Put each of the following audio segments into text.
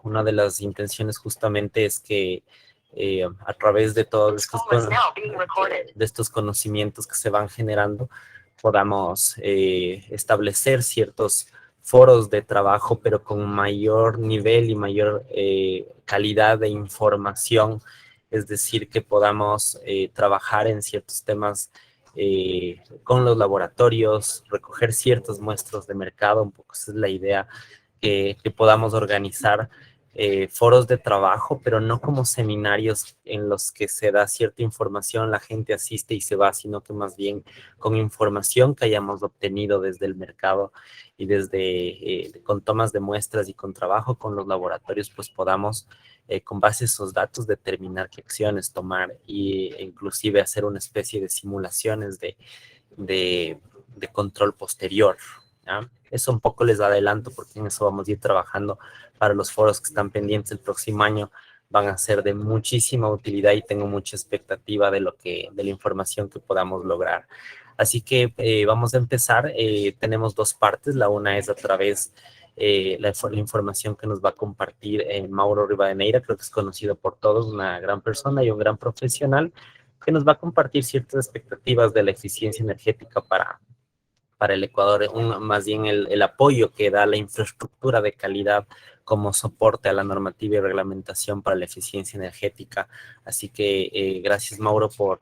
Una de las intenciones justamente es que a través de todos estos conocimientos que se van generando, podamos establecer ciertos foros de trabajo, pero con mayor nivel y mayor calidad de información, es decir, que podamos trabajar en ciertos temas con los laboratorios, recoger ciertas muestras de mercado, un poco esa es la idea, que podamos organizar foros de trabajo, pero no como seminarios en los que se da cierta información, la gente asiste y se va, sino que más bien con información que hayamos obtenido desde el mercado y con tomas de muestras y con trabajo con los laboratorios, pues podamos con base a esos datos determinar qué acciones tomar e inclusive hacer una especie de simulaciones de, de control posterior, ¿ya? Eso un poco les adelanto porque en eso vamos a ir trabajando para los foros que están pendientes el próximo año. Van a ser de muchísima utilidad y tengo mucha expectativa de la información que podamos lograr. Así que vamos a empezar. Tenemos dos partes. La una es a través la información que nos va a compartir Mauro Rivadeneira, creo que es conocido por todos, una gran persona y un gran profesional, que nos va a compartir ciertas expectativas de la eficiencia energética para el Ecuador, más bien el apoyo que da la infraestructura de calidad como soporte a la normativa y reglamentación para la eficiencia energética. Así que gracias, Mauro, por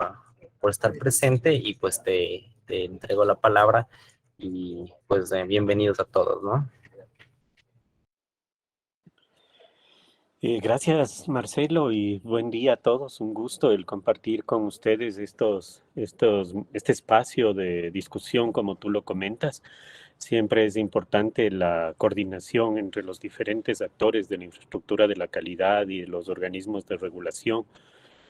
estar presente y pues te entrego la palabra y pues bienvenidos a todos, ¿no? Gracias, Marcelo, y buen día a todos. Un gusto el compartir con ustedes este espacio de discusión, como tú lo comentas. Siempre es importante la coordinación entre los diferentes actores de la infraestructura de la calidad y los organismos de regulación,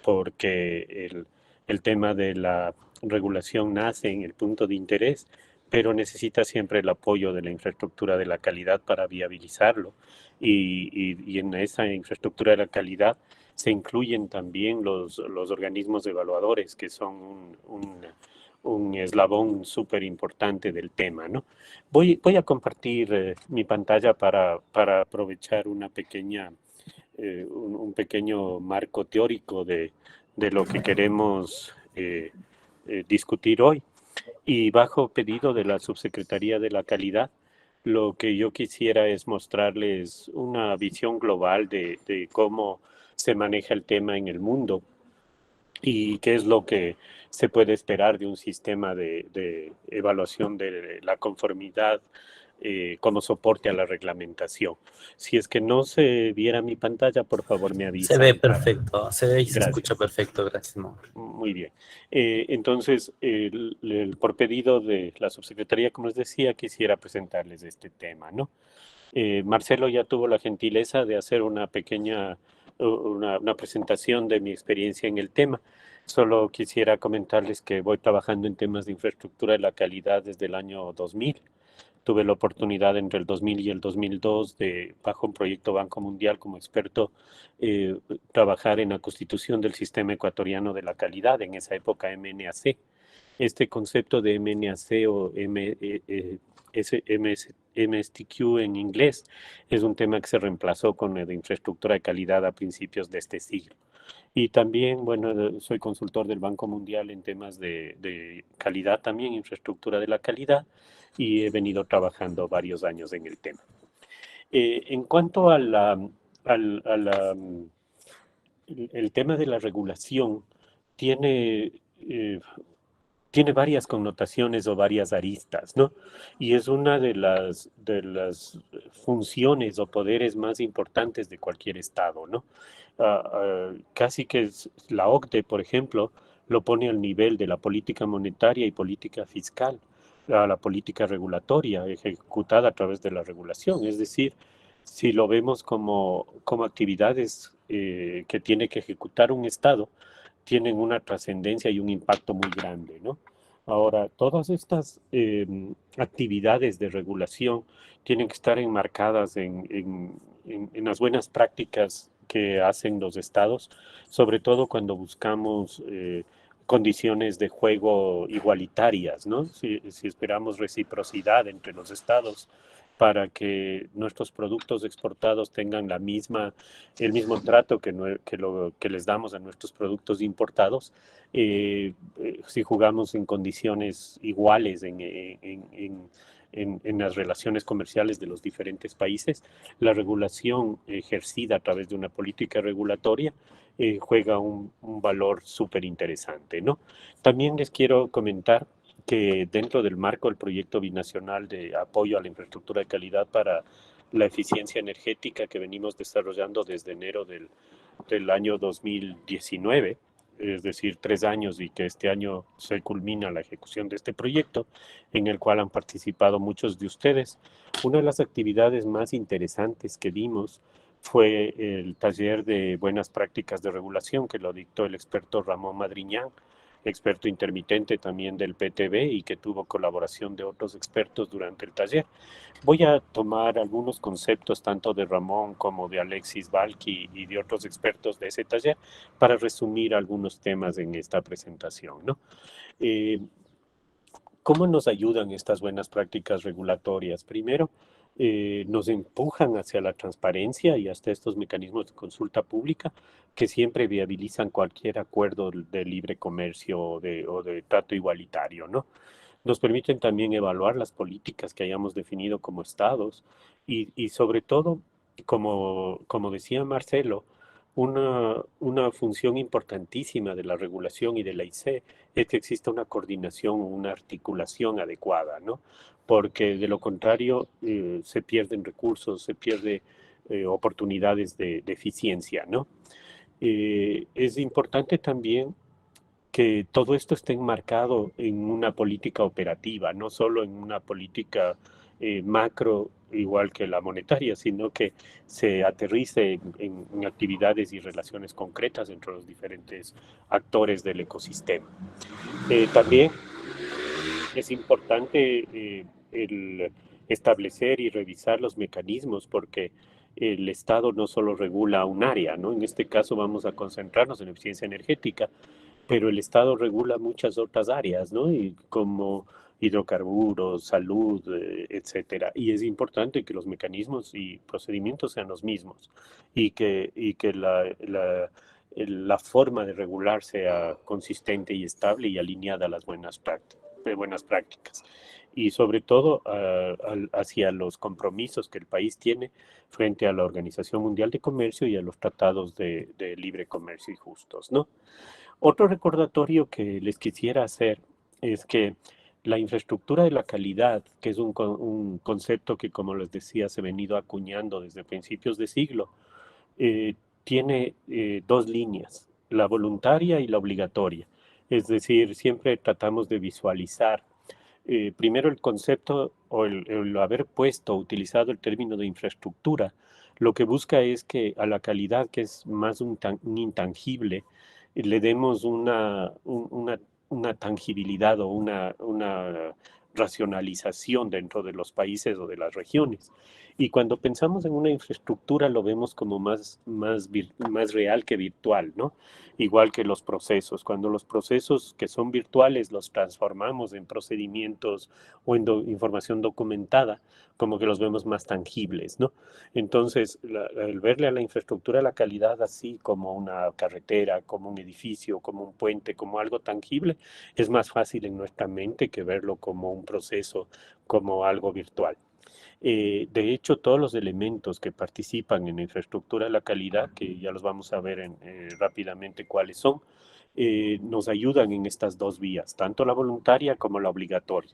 porque el tema de la regulación nace en el punto de interés, pero necesita siempre el apoyo de la infraestructura de la calidad para viabilizarlo. Y en esa infraestructura de la calidad se incluyen también los organismos evaluadores, que son un eslabón súper importante del tema, ¿no? Voy a compartir mi pantalla para aprovechar un pequeño marco teórico de lo que queremos discutir hoy. Y bajo pedido de la Subsecretaría de la Calidad, lo que yo quisiera es mostrarles una visión global de cómo se maneja el tema en el mundo y qué es lo que se puede esperar de un sistema de evaluación de la conformidad como soporte a la reglamentación. Si es que no se viera mi pantalla, por favor me Se ve avisan. perfecto, se ve y se escucha Gracias. perfecto, gracias, Mauro. Muy bien. Entonces, por pedido de la subsecretaría, como les decía, quisiera presentarles este tema, ¿no? Marcelo ya tuvo la gentileza de hacer una pequeña, una presentación de mi experiencia en el tema. Solo quisiera comentarles que voy trabajando en temas de infraestructura de la calidad desde el año 2000. Tuve la oportunidad entre el 2000 y el 2002 bajo un proyecto Banco Mundial como experto, trabajar en la constitución del Sistema Ecuatoriano de la Calidad, en esa época MNAC. Este concepto de MNAC o MSTQ en inglés es un tema que se reemplazó con el de infraestructura de calidad a principios de este siglo. Y también, bueno, soy consultor del Banco Mundial en temas de calidad también, infraestructura de la calidad, y he venido trabajando varios años en el tema. En cuanto el tema de la regulación, tiene, eh, tiene varias connotaciones o varias aristas, ¿no? Y es una de las funciones o poderes más importantes de cualquier Estado, ¿no? Casi que la OCDE, por ejemplo, lo pone al nivel de la política monetaria y política fiscal, a la política regulatoria ejecutada a través de la regulación. Es decir, si lo vemos como actividades que tiene que ejecutar un Estado, tienen una trascendencia y un impacto muy grande, ¿no? Ahora, todas estas actividades de regulación tienen que estar enmarcadas en las buenas prácticas que hacen los estados, sobre todo cuando buscamos condiciones de juego igualitarias, ¿no? Si esperamos reciprocidad entre los estados, para que nuestros productos exportados tengan el mismo trato que les damos a nuestros productos importados, si jugamos en condiciones iguales en las relaciones comerciales de los diferentes países. La regulación ejercida a través de una política regulatoria juega un valor súper interesante, ¿no? También les quiero comentar que dentro del marco del proyecto binacional de apoyo a la infraestructura de calidad para la eficiencia energética que venimos desarrollando desde enero del año 2019, es decir, 3 años, y que este año se culmina la ejecución de este proyecto, en el cual han participado muchos de ustedes. Una de las actividades más interesantes que vimos fue el taller de buenas prácticas de regulación que lo dictó el experto Ramón Madriñán, experto intermitente también del PTB y que tuvo colaboración de otros expertos durante el taller. Voy a tomar algunos conceptos tanto de Ramón como de Alexis Balki y de otros expertos de ese taller para resumir algunos temas en esta presentación, ¿no? ¿Cómo nos ayudan estas buenas prácticas regulatorias? Primero, nos empujan hacia la transparencia y hasta estos mecanismos de consulta pública que siempre viabilizan cualquier acuerdo de libre comercio o de trato igualitario, ¿no? Nos permiten también evaluar las políticas que hayamos definido como estados y sobre todo, como decía Marcelo, una función importantísima de la regulación y de la IC es que exista una coordinación, una articulación adecuada, ¿no? Porque de lo contrario se pierden recursos, se pierden oportunidades de eficiencia, ¿no? Es importante también que todo esto esté enmarcado en una política operativa, no solo en una política macro igual que la monetaria, sino que se aterrice en actividades y relaciones concretas entre los diferentes actores del ecosistema. También es importante el establecer y revisar los mecanismos porque el Estado no solo regula un área, ¿no? En este caso vamos a concentrarnos en eficiencia energética, pero el Estado regula muchas otras áreas, ¿no? Y como hidrocarburos, salud, etcétera. Y es importante que los mecanismos y procedimientos sean los mismos y que la forma de regular sea consistente y estable y alineada a las buenas prácticas. Y sobre todo hacia los compromisos que el país tiene frente a la Organización Mundial de Comercio y a los tratados de libre comercio y justos, ¿no? Otro recordatorio que les quisiera hacer es que la infraestructura de la calidad, que es un concepto que, como les decía, se ha venido acuñando desde principios de siglo, tiene dos líneas, la voluntaria y la obligatoria. Es decir, siempre tratamos de visualizar primero el concepto o el haber utilizado el término de infraestructura, lo que busca es que a la calidad, que es más un intangible, le demos una tangibilidad o una racionalización dentro de los países o de las regiones. Y cuando pensamos en una infraestructura lo vemos como más real que virtual, ¿no? Igual que los procesos. Cuando los procesos que son virtuales los transformamos en procedimientos o en información documentada, como que los vemos más tangibles, ¿no? Entonces, el verle a la infraestructura la calidad así como una carretera, como un edificio, como un puente, como algo tangible, es más fácil en nuestra mente que verlo como un proceso, como algo virtual. De hecho, todos los elementos que participan en la infraestructura de la calidad, que ya los vamos a ver rápidamente cuáles son, nos ayudan en estas dos vías, tanto la voluntaria como la obligatoria.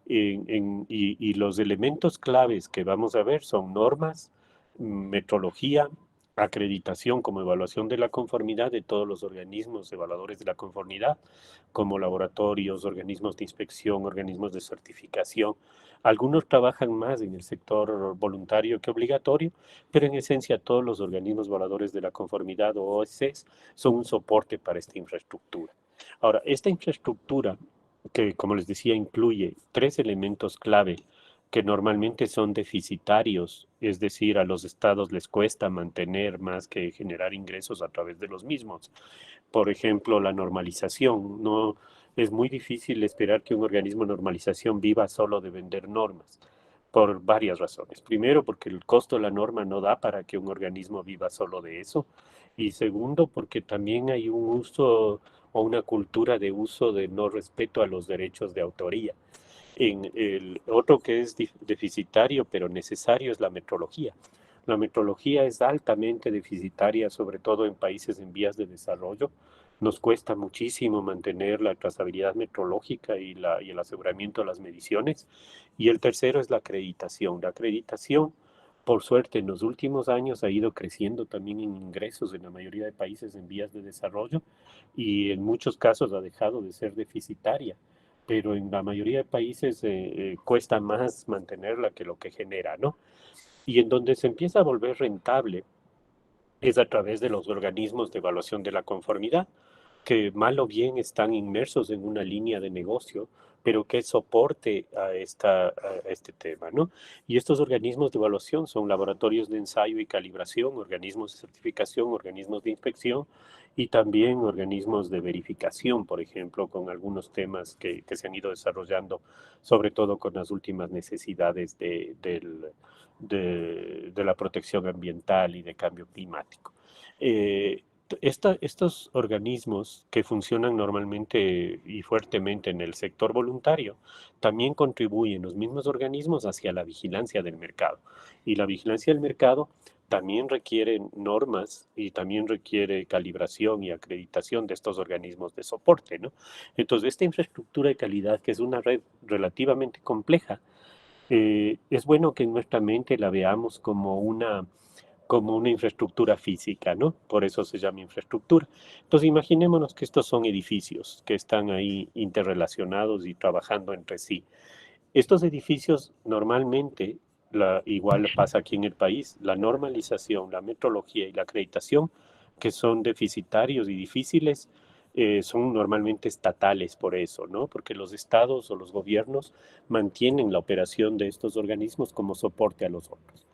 Y los elementos claves que vamos a ver son normas, metrología, acreditación como evaluación de la conformidad de todos los organismos evaluadores de la conformidad, como laboratorios, organismos de inspección, organismos de certificación. Algunos trabajan más en el sector voluntario que obligatorio, pero en esencia todos los organismos evaluadores de la conformidad o OECs son un soporte para esta infraestructura. Ahora, esta infraestructura que, como les decía, incluye 3 elementos clave que normalmente son deficitarios, es decir, a los estados les cuesta mantener más que generar ingresos a través de los mismos. Por ejemplo, la normalización. No es muy difícil esperar que un organismo de normalización viva solo de vender normas, por varias razones. Primero, porque el costo de la norma no da para que un organismo viva solo de eso. Y segundo, porque también hay un uso o una cultura de uso de no respeto a los derechos de autoría. En el otro que es deficitario pero necesario es la metrología. La metrología es altamente deficitaria, sobre todo en países en vías de desarrollo. Nos cuesta muchísimo mantener la trazabilidad metrológica y el aseguramiento de las mediciones. Y el tercero es la acreditación. La acreditación, por suerte, en los últimos años ha ido creciendo también en ingresos en la mayoría de países en vías de desarrollo y en muchos casos ha dejado de ser deficitaria, pero en la mayoría de países cuesta más mantenerla que lo que genera, ¿no? Y en donde se empieza a volver rentable es a través de los organismos de evaluación de la conformidad, que mal o bien están inmersos en una línea de negocio, pero que soporte a este tema, ¿no? Y estos organismos de evaluación son laboratorios de ensayo y calibración, organismos de certificación, organismos de inspección y también organismos de verificación, por ejemplo, con algunos temas que se han ido desarrollando, sobre todo con las últimas necesidades de la protección ambiental y de cambio climático. Estos organismos que funcionan normalmente y fuertemente en el sector voluntario también contribuyen los mismos organismos hacia la vigilancia del mercado. Y la vigilancia del mercado también requiere normas y también requiere calibración y acreditación de estos organismos de soporte, ¿no? Entonces, esta infraestructura de calidad, que es una red relativamente compleja, es bueno que en nuestra mente la veamos como una infraestructura física, ¿no? Por eso se llama infraestructura. Entonces, imaginémonos que estos son edificios que están ahí interrelacionados y trabajando entre sí. Estos edificios normalmente, igual pasa aquí en el país, la normalización, la metrología y la acreditación, que son deficitarios y difíciles, son normalmente estatales por eso, ¿no? Porque los estados o los gobiernos mantienen la operación de estos organismos como soporte a los otros.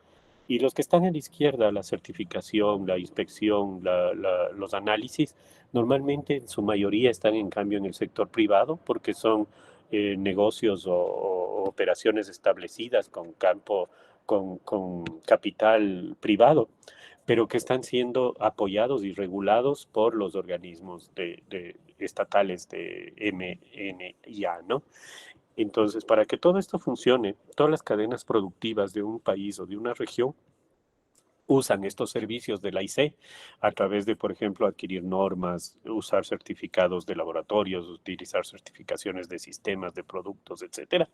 Y los que están a la izquierda, la certificación, la inspección, los análisis, normalmente en su mayoría están en cambio en el sector privado porque son negocios o operaciones establecidas con con capital privado, pero que están siendo apoyados y regulados por los organismos estatales de MNIA, ¿no? Entonces, para que todo esto funcione, todas las cadenas productivas de un país o de una región usan estos servicios de la IC a través de, por ejemplo, adquirir normas, usar certificados de laboratorios, utilizar certificaciones de sistemas, de productos, etcétera.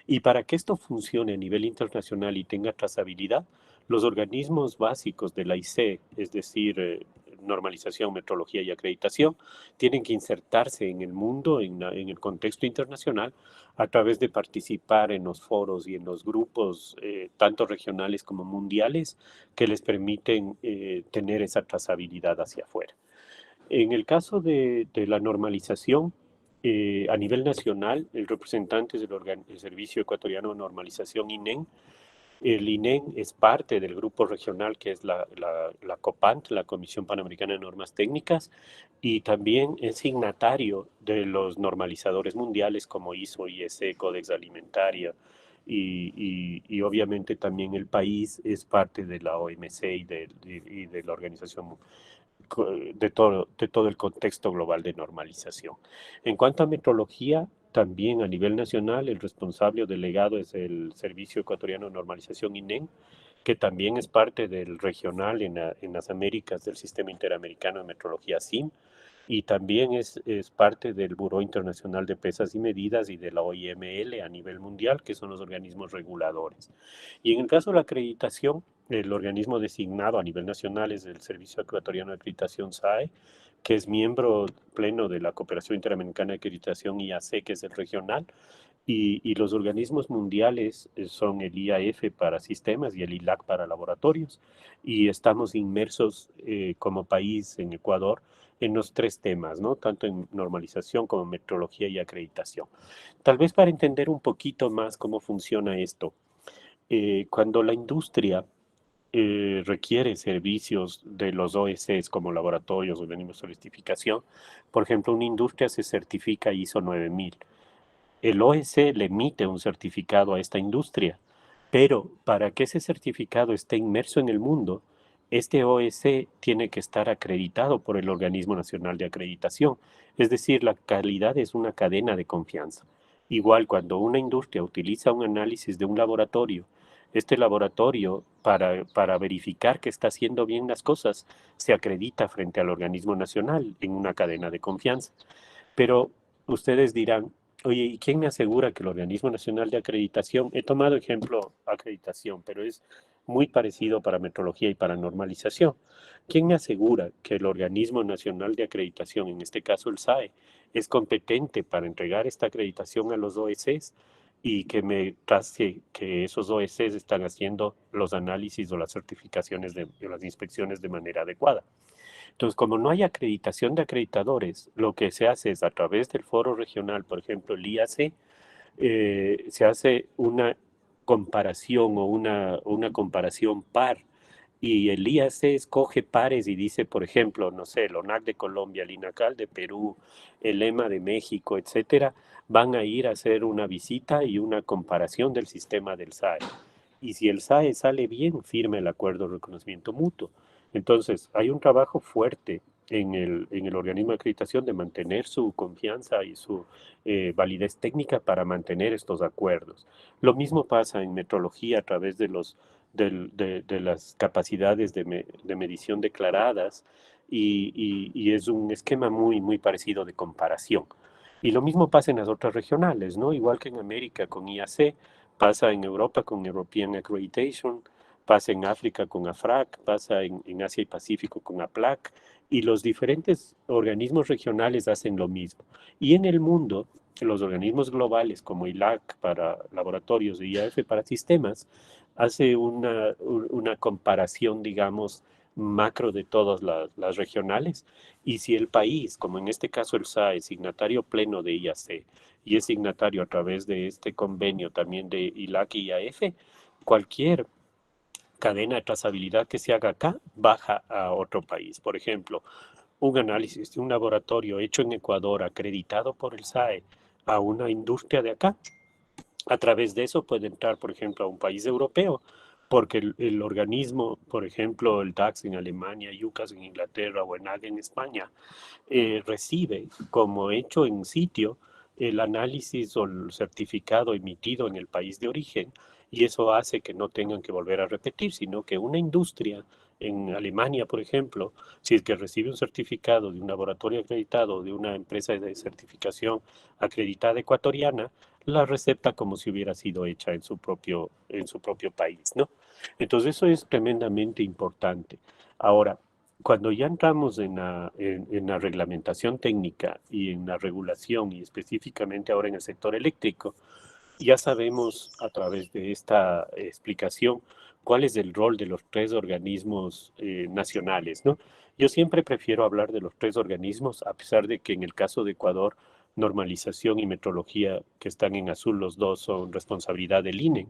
Y para que esto funcione a nivel internacional y tenga trazabilidad, los organismos básicos de la IC, es decir, normalización, metrología y acreditación, tienen que insertarse en el mundo, en el contexto internacional, a través de participar en los foros y en los grupos, tanto regionales como mundiales, que les permiten tener esa trazabilidad hacia afuera. En el caso de la normalización, a nivel nacional, el representante del Servicio Ecuatoriano de Normalización, INEN, el INEN es parte del grupo regional que es la COPANT, la Comisión Panamericana de Normas Técnicas, y también es signatario de los normalizadores mundiales como ISO, IEC, Codex Alimentaria, y obviamente también el país es parte de la OMC y de la Organización de todo el contexto global de normalización. En cuanto a metrología, también a nivel nacional, el responsable o delegado es el Servicio Ecuatoriano de Normalización INEN, que también es parte del regional en las Américas del Sistema Interamericano de Metrología SIM, y también es parte del Buró Internacional de Pesas y Medidas y de la OIML a nivel mundial, que son los organismos reguladores. Y en el caso de la acreditación, el organismo designado a nivel nacional es el Servicio Ecuatoriano de Acreditación SAE, que es miembro pleno de la Cooperación Interamericana de Acreditación IAC, que es el regional, y los organismos mundiales son el IAF para sistemas y el ILAC para laboratorios, y estamos inmersos como país en Ecuador en los tres temas, ¿no? Tanto en normalización como metrología y acreditación. Tal vez para entender un poquito más cómo funciona esto, cuando la industria requiere servicios de los OECs como laboratorios, organismos de certificación, por ejemplo, una industria se certifica ISO 9000. El OEC le emite un certificado a esta industria Pero para que ese certificado esté inmerso en el mundo, este OEC tiene que estar acreditado por el Organismo Nacional de Acreditación. Es decir, la calidad es una cadena de confianza. Igual cuando una industria utiliza un análisis de un laboratorio, este laboratorio para verificar que está haciendo bien las cosas se acredita frente al organismo nacional en una cadena de confianza. Pero ustedes dirán, oye, ¿y quién me asegura que el Organismo Nacional de Acreditación, he tomado ejemplo acreditación, pero es muy parecido para metrología y para normalización? ¿Quién me asegura que el Organismo Nacional de Acreditación, en este caso el SAE, es competente para entregar esta acreditación a los OECs y que me trate que esos OECs están haciendo los análisis o las certificaciones de las inspecciones de manera adecuada? Entonces, como no hay acreditación de acreditadores, lo que se hace es a través del foro regional, por ejemplo, el IAC, se hace una comparación o una comparación par. Y el IAC escoge pares y dice, por ejemplo, no sé, el ONAC de Colombia, el INACAL de Perú, el EMA de México, etcétera, van a ir a hacer una visita y una comparación del sistema del SAE. Y si el SAE sale bien, firma el acuerdo de reconocimiento mutuo. Entonces, hay un trabajo fuerte en el organismo de acreditación de mantener su confianza y su validez técnica para mantener estos acuerdos. Lo mismo pasa en metrología a través de las capacidades de medición declaradas y es un esquema muy, muy parecido de comparación. Y lo mismo pasa en las otras regionales, ¿no? Igual que en América con IAC, pasa en Europa con European Accreditation, pasa en África con AFRAC, pasa en Asia y Pacífico con APLAC, y los diferentes organismos regionales hacen lo mismo. Y en el mundo, los organismos globales como ILAC para laboratorios y IAF para sistemas, hace una comparación, digamos, macro de todas las regionales. Y si el país, como en este caso el SAE, es signatario pleno de IAC y es signatario a través de este convenio también de ILAC y IAF, cualquier cadena de trazabilidad que se haga acá baja a otro país. Por ejemplo, un análisis de un laboratorio hecho en Ecuador, acreditado por el SAE, a una industria de acá, a través de eso puede entrar, por ejemplo, a un país europeo, porque el organismo, por ejemplo, el DAX en Alemania, UCAS en Inglaterra o ENAG en España, recibe como hecho en sitio el análisis o el certificado emitido en el país de origen y eso hace que no tengan que volver a repetir, sino que una industria en Alemania, por ejemplo, si es que recibe un certificado de un laboratorio acreditado, de una empresa de certificación acreditada ecuatoriana, la recepta como si hubiera sido hecha en su propio país, ¿no? Entonces eso es tremendamente importante. Ahora, cuando ya entramos en la reglamentación técnica y en la regulación, y específicamente ahora en el sector eléctrico, ya sabemos a través de esta explicación cuál es el rol de los tres organismos nacionales, ¿no? Yo siempre prefiero hablar de los tres organismos, a pesar de que en el caso de Ecuador, normalización y metrología, que están en azul, los dos son responsabilidad del INE,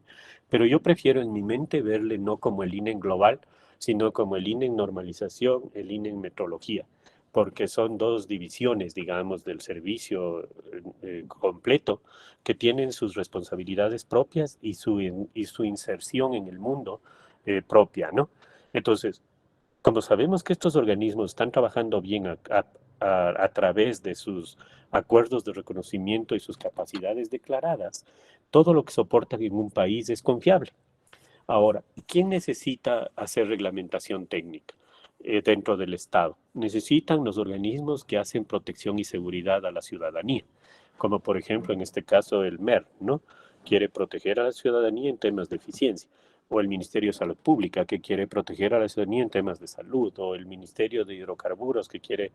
pero yo prefiero en mi mente verle no como el INE en global, sino como el INE en normalización, el INE en metrología, porque son dos divisiones, digamos, del servicio completo que tienen sus responsabilidades propias y su inserción en el mundo propia, ¿no? Entonces, como sabemos que estos organismos están trabajando bien a través de sus acuerdos de reconocimiento y sus capacidades declaradas, todo lo que soportan en un país es confiable. Ahora, ¿quién necesita hacer reglamentación técnica dentro del Estado? Necesitan los organismos que hacen protección y seguridad a la ciudadanía, como por ejemplo en este caso el MER, ¿no? Quiere proteger a la ciudadanía en temas de eficiencia, o el Ministerio de Salud Pública, que quiere proteger a la ciudadanía en temas de salud, o el Ministerio de Hidrocarburos, que quiere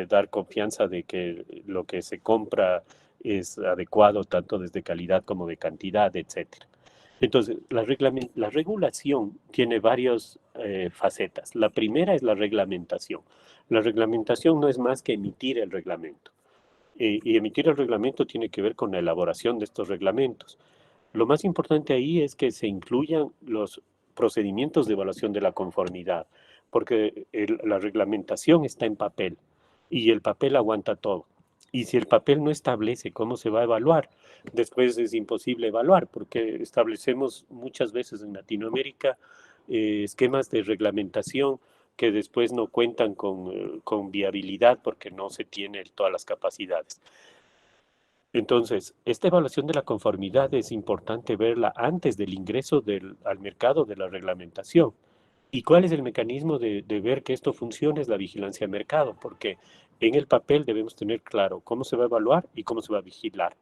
dar confianza de que lo que se compra es adecuado tanto desde calidad como de cantidad, etcétera. Entonces, la regulación tiene varias facetas. La primera es la reglamentación. La reglamentación no es más que emitir el reglamento. Y emitir el reglamento tiene que ver con la elaboración de estos reglamentos. Lo más importante ahí es que se incluyan los procedimientos de evaluación de la conformidad, porque la reglamentación está en papel y el papel aguanta todo. Y si el papel no establece cómo se va a evaluar, después es imposible evaluar, porque establecemos muchas veces en Latinoamérica esquemas de reglamentación que después no cuentan con viabilidad porque no se tienen todas las capacidades. Entonces, esta evaluación de la conformidad es importante verla antes del ingreso al mercado de la reglamentación. ¿Y cuál es el mecanismo de ver que esto funcione? Es la vigilancia de mercado, porque en el papel debemos tener claro cómo se va a evaluar y cómo se va a vigilar.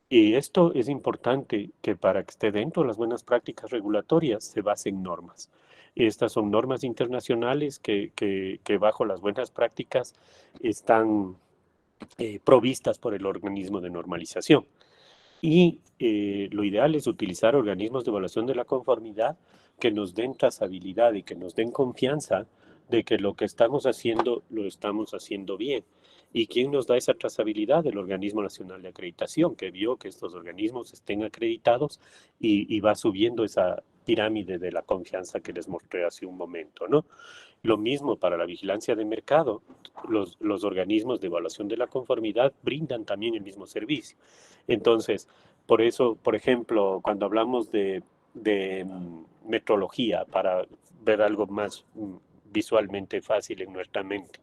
Y esto es importante que para que esté dentro de las buenas prácticas regulatorias se basen normas. Estas son normas internacionales que bajo las buenas prácticas están provistas por el organismo de normalización. Y lo ideal es utilizar organismos de evaluación de la conformidad que nos den trazabilidad y que nos den confianza de que lo que estamos haciendo lo estamos haciendo bien. ¿Y quién nos da esa trazabilidad? El Organismo Nacional de Acreditación, que vio que estos organismos estén acreditados y va subiendo esa pirámide de la confianza que les mostré hace un momento, ¿no? Lo mismo para la vigilancia de mercado, los organismos de evaluación de la conformidad brindan también el mismo servicio. Entonces, por eso, por ejemplo, cuando hablamos de metrología, para ver algo más visualmente fácil en nuestra mente,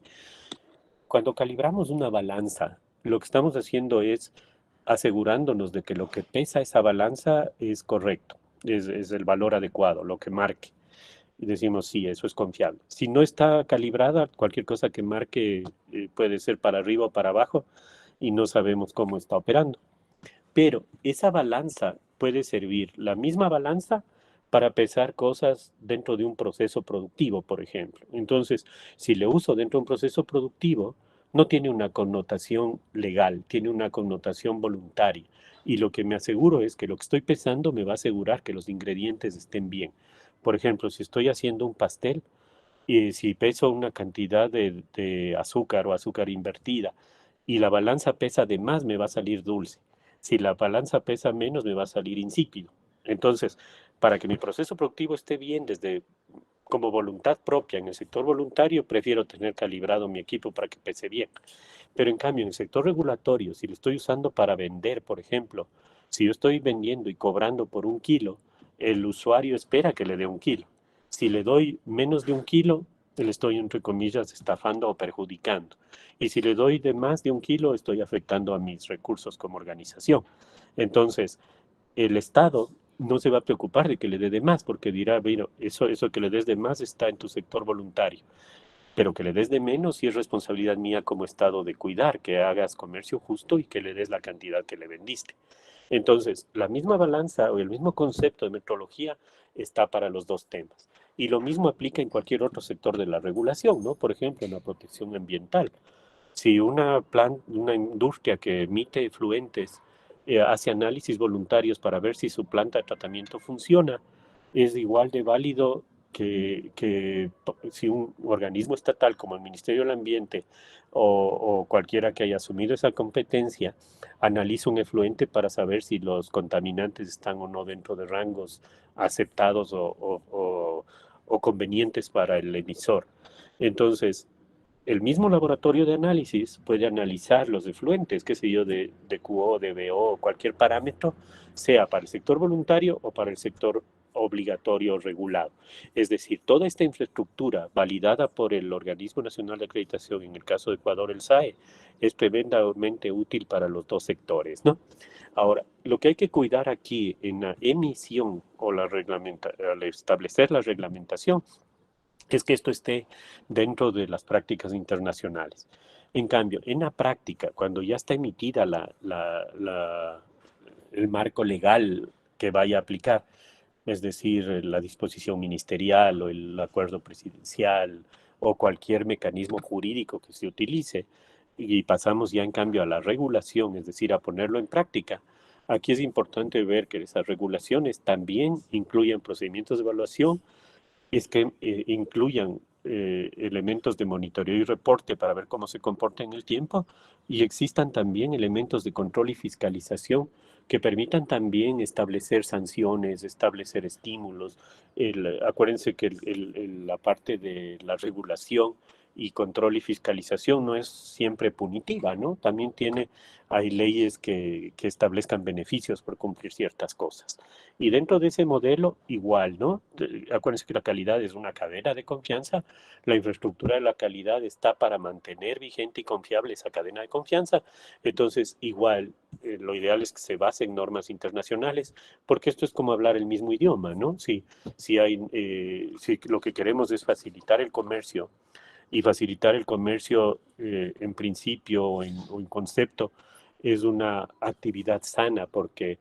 cuando calibramos una balanza, lo que estamos haciendo es asegurándonos de que lo que pesa esa balanza es correcto, es el valor adecuado, lo que marque. Y decimos, sí, eso es confiable. Si no está calibrada, cualquier cosa que marque puede ser para arriba o para abajo y no sabemos cómo está operando. Pero esa balanza puede servir, la misma balanza, para pesar cosas dentro de un proceso productivo, por ejemplo. Entonces, si le uso dentro de un proceso productivo, no tiene una connotación legal, tiene una connotación voluntaria. Y lo que me aseguro es que lo que estoy pesando me va a asegurar que los ingredientes estén bien. Por ejemplo, si estoy haciendo un pastel y si peso una cantidad de azúcar o azúcar invertida y la balanza pesa de más, me va a salir dulce. Si la balanza pesa menos, me va a salir insípido. Entonces, para que mi proceso productivo esté bien desde como voluntad propia en el sector voluntario, prefiero tener calibrado mi equipo para que pese bien. Pero en cambio, en el sector regulatorio, si lo estoy usando para vender, por ejemplo, si yo estoy vendiendo y cobrando por 1 kilo, el usuario espera que le dé 1 kilo. Si le doy menos de 1 kilo, le estoy, entre comillas, estafando o perjudicando. Y si le doy de más de 1 kilo, estoy afectando a mis recursos como organización. Entonces, el Estado no se va a preocupar de que le dé de más, porque dirá, bueno, eso que le des de más está en tu sector voluntario, pero que le des de menos sí es responsabilidad mía como Estado de cuidar, que hagas comercio justo y que le des la cantidad que le vendiste. Entonces, la misma balanza o el mismo concepto de metrología está para los dos temas. Y lo mismo aplica en cualquier otro sector de la regulación, ¿no? Por ejemplo, en la protección ambiental. Si una industria que emite efluentes hace análisis voluntarios para ver si su planta de tratamiento funciona, es igual de válido que si un organismo estatal como el Ministerio del Ambiente o cualquiera que haya asumido esa competencia analiza un efluente para saber si los contaminantes están o no dentro de rangos aceptados o convenientes para el emisor. Entonces, el mismo laboratorio de análisis puede analizar los efluentes, qué sé yo, de QO, de BO, cualquier parámetro, sea para el sector voluntario o para el sector obligatorio o regulado. Es decir, toda esta infraestructura validada por el Organismo Nacional de Acreditación, en el caso de Ecuador, el SAE, es tremendamente útil para los dos sectores, ¿no? Ahora, lo que hay que cuidar aquí en la emisión o al establecer la reglamentación es que esto esté dentro de las prácticas internacionales. En cambio, en la práctica, cuando ya está emitida el marco legal que vaya a aplicar, es decir, la disposición ministerial o el acuerdo presidencial o cualquier mecanismo jurídico que se utilice, y pasamos ya en cambio a la regulación, es decir, a ponerlo en práctica, aquí es importante ver que esas regulaciones también incluyen procedimientos de evaluación es que incluyan elementos de monitoreo y reporte para ver cómo se comporta en el tiempo y existan también elementos de control y fiscalización que permitan también establecer sanciones, establecer estímulos. Acuérdense que la parte de la regulación y control y fiscalización no es siempre punitiva, ¿no? También hay leyes que establezcan beneficios por cumplir ciertas cosas. Y dentro de ese modelo, igual, ¿no? Acuérdense que la calidad es una cadena de confianza. La infraestructura de la calidad está para mantener vigente y confiable esa cadena de confianza. Entonces, igual, lo ideal es que se base en normas internacionales, porque esto es como hablar el mismo idioma, ¿no? Si lo que queremos es facilitar el comercio, y facilitar el comercio en principio o en concepto es una actividad sana porque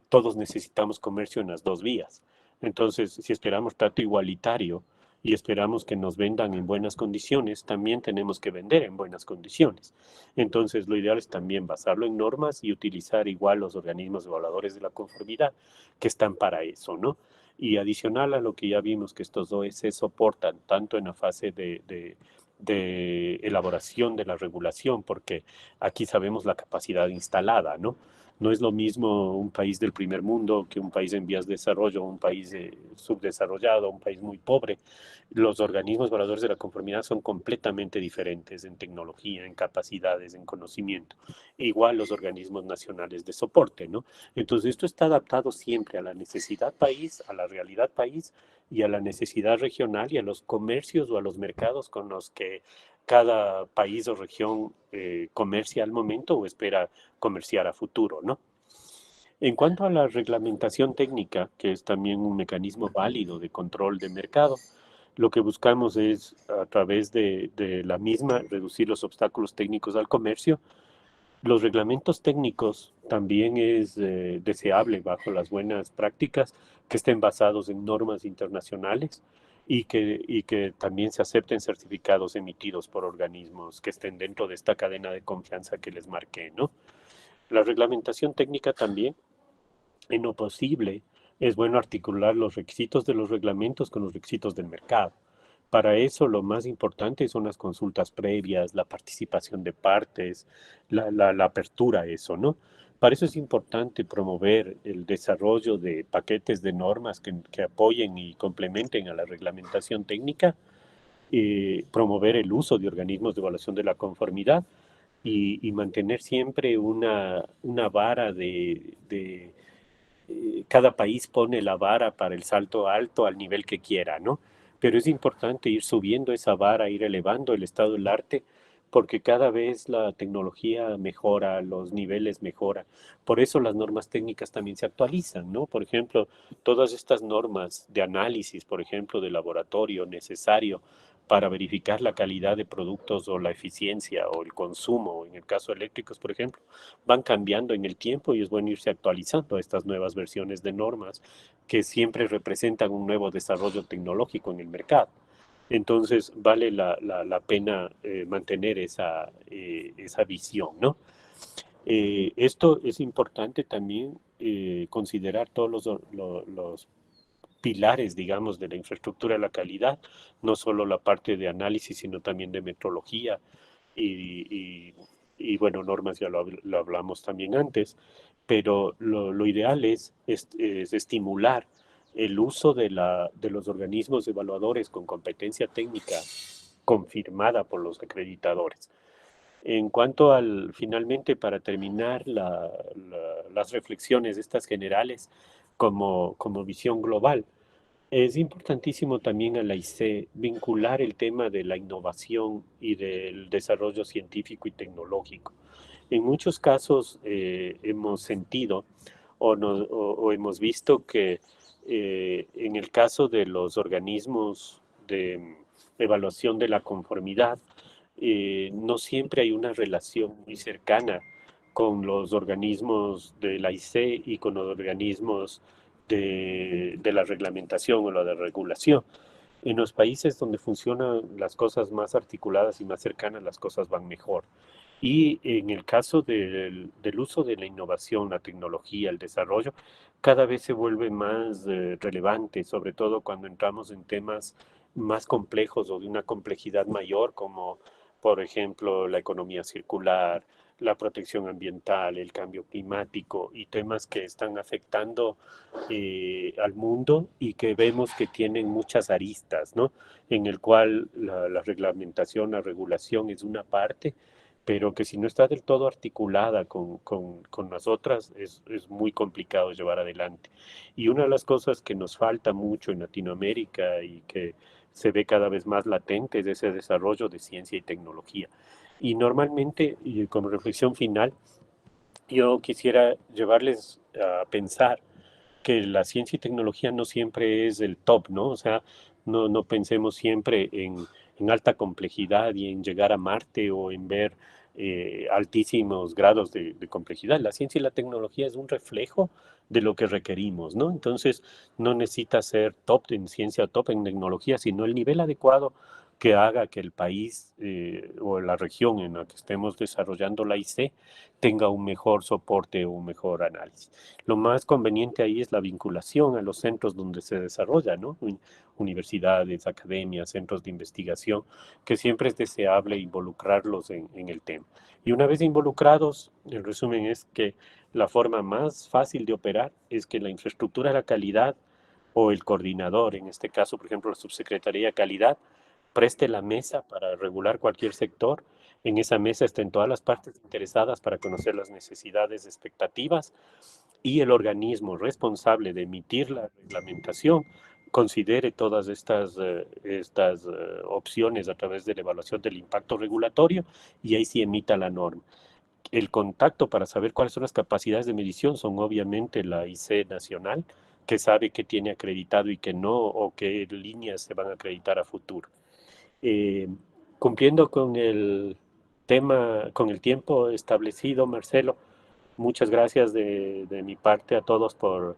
todos necesitamos comercio en las dos vías. Entonces, si esperamos trato igualitario y esperamos que nos vendan en buenas condiciones, también tenemos que vender en buenas condiciones. Entonces, lo ideal es también basarlo en normas y utilizar igual los organismos evaluadores de la conformidad que están para eso, ¿no? Y adicional a lo que ya vimos que estos OS soportan tanto en la fase de elaboración de la regulación, porque aquí sabemos la capacidad instalada, ¿no? No es lo mismo un país del primer mundo que un país en vías de desarrollo, un país subdesarrollado, un país muy pobre. Los organismos evaluadores de la conformidad son completamente diferentes en tecnología, en capacidades, en conocimiento. Igual los organismos nacionales de soporte, ¿no? Entonces, esto está adaptado siempre a la necesidad país, a la realidad país y a la necesidad regional y a los comercios o a los mercados con los que cada país o región comercia al momento o espera comerciar a futuro, ¿no? En cuanto a la reglamentación técnica, que es también un mecanismo válido de control de mercado, lo que buscamos es, a través de la misma, reducir los obstáculos técnicos al comercio. Los reglamentos técnicos también es deseable, bajo las buenas prácticas, que estén basados en normas internacionales y que también se acepten certificados emitidos por organismos que estén dentro de esta cadena de confianza que les marqué, ¿no? La reglamentación técnica también, en lo posible, es bueno articular los requisitos de los reglamentos con los requisitos del mercado. Para eso lo más importante son las consultas previas, la participación de partes, la apertura a eso, ¿no? Para eso es importante promover el desarrollo de paquetes de normas que apoyen y complementen a la reglamentación técnica, promover el uso de organismos de evaluación de la conformidad y mantener siempre una vara cada país pone la vara para el salto alto al nivel que quiera, ¿no? Pero es importante ir subiendo esa vara, ir elevando el estado del arte, porque cada vez la tecnología mejora, los niveles mejoran. Por eso las normas técnicas también se actualizan, ¿no? Por ejemplo, todas estas normas de análisis, por ejemplo, de laboratorio necesario para verificar la calidad de productos o la eficiencia o el consumo, en el caso de eléctricos, por ejemplo, van cambiando en el tiempo y es bueno irse actualizando a estas nuevas versiones de normas que siempre representan un nuevo desarrollo tecnológico en el mercado. Entonces, vale la pena mantener esa visión, ¿no? Esto es importante también considerar todos los pilares, digamos, de la infraestructura de la calidad, no solo la parte de análisis, sino también de metrología y bueno, normas ya lo hablamos también antes, pero lo ideal es estimular el uso de los organismos evaluadores con competencia técnica confirmada por los acreditadores. En cuanto finalmente, para terminar las reflexiones estas generales como visión global, es importantísimo también a la IC vincular el tema de la innovación y del desarrollo científico y tecnológico. En muchos casos hemos sentido o hemos visto que en el caso de los organismos de evaluación de la conformidad, no siempre hay una relación muy cercana con los organismos de la IC y con los organismos de la reglamentación o la de regulación. En los países donde funcionan las cosas más articuladas y más cercanas, las cosas van mejor. Y en el caso del uso de la innovación, la tecnología, el desarrollo, cada vez se vuelve más relevante, sobre todo cuando entramos en temas más complejos o de una complejidad mayor, como por ejemplo la economía circular, la protección ambiental, el cambio climático y temas que están afectando al mundo y que vemos que tienen muchas aristas, ¿no? En el cual la reglamentación, la regulación es una parte, pero que si no está del todo articulada con las otras, es muy complicado llevar adelante. Y una de las cosas que nos falta mucho en Latinoamérica y que se ve cada vez más latente es ese desarrollo de ciencia y tecnología. Y normalmente, y como reflexión final, yo quisiera llevarles a pensar que la ciencia y tecnología no siempre es el top, ¿no? O sea, no pensemos siempre en alta complejidad y en llegar a Marte o en ver altísimos grados de complejidad. La ciencia y la tecnología es un reflejo de lo que requerimos, ¿no? Entonces, no necesita ser top en ciencia o top en tecnología, sino el nivel adecuado que haga que el país o la región en la que estemos desarrollando la IC tenga un mejor soporte o un mejor análisis. Lo más conveniente ahí es la vinculación a los centros donde se desarrolla, ¿no? Universidades, academias, centros de investigación, que siempre es deseable involucrarlos en el tema. Y una vez involucrados, el resumen es que la forma más fácil de operar es que la infraestructura de la calidad o el coordinador, en este caso, por ejemplo, la Subsecretaría de Calidad, preste la mesa para regular cualquier sector. En esa mesa estén todas las partes interesadas para conocer las necesidades, expectativas, y el organismo responsable de emitir la reglamentación considere todas estas opciones a través de la evaluación del impacto regulatorio y ahí sí emita la norma. El contacto para saber cuáles son las capacidades de medición son obviamente la IC nacional, que sabe qué tiene acreditado y qué no, o qué líneas se van a acreditar a futuro. Eh, Cumpliendo con el tema, con el tiempo establecido, Marcelo, muchas gracias de mi parte a todos por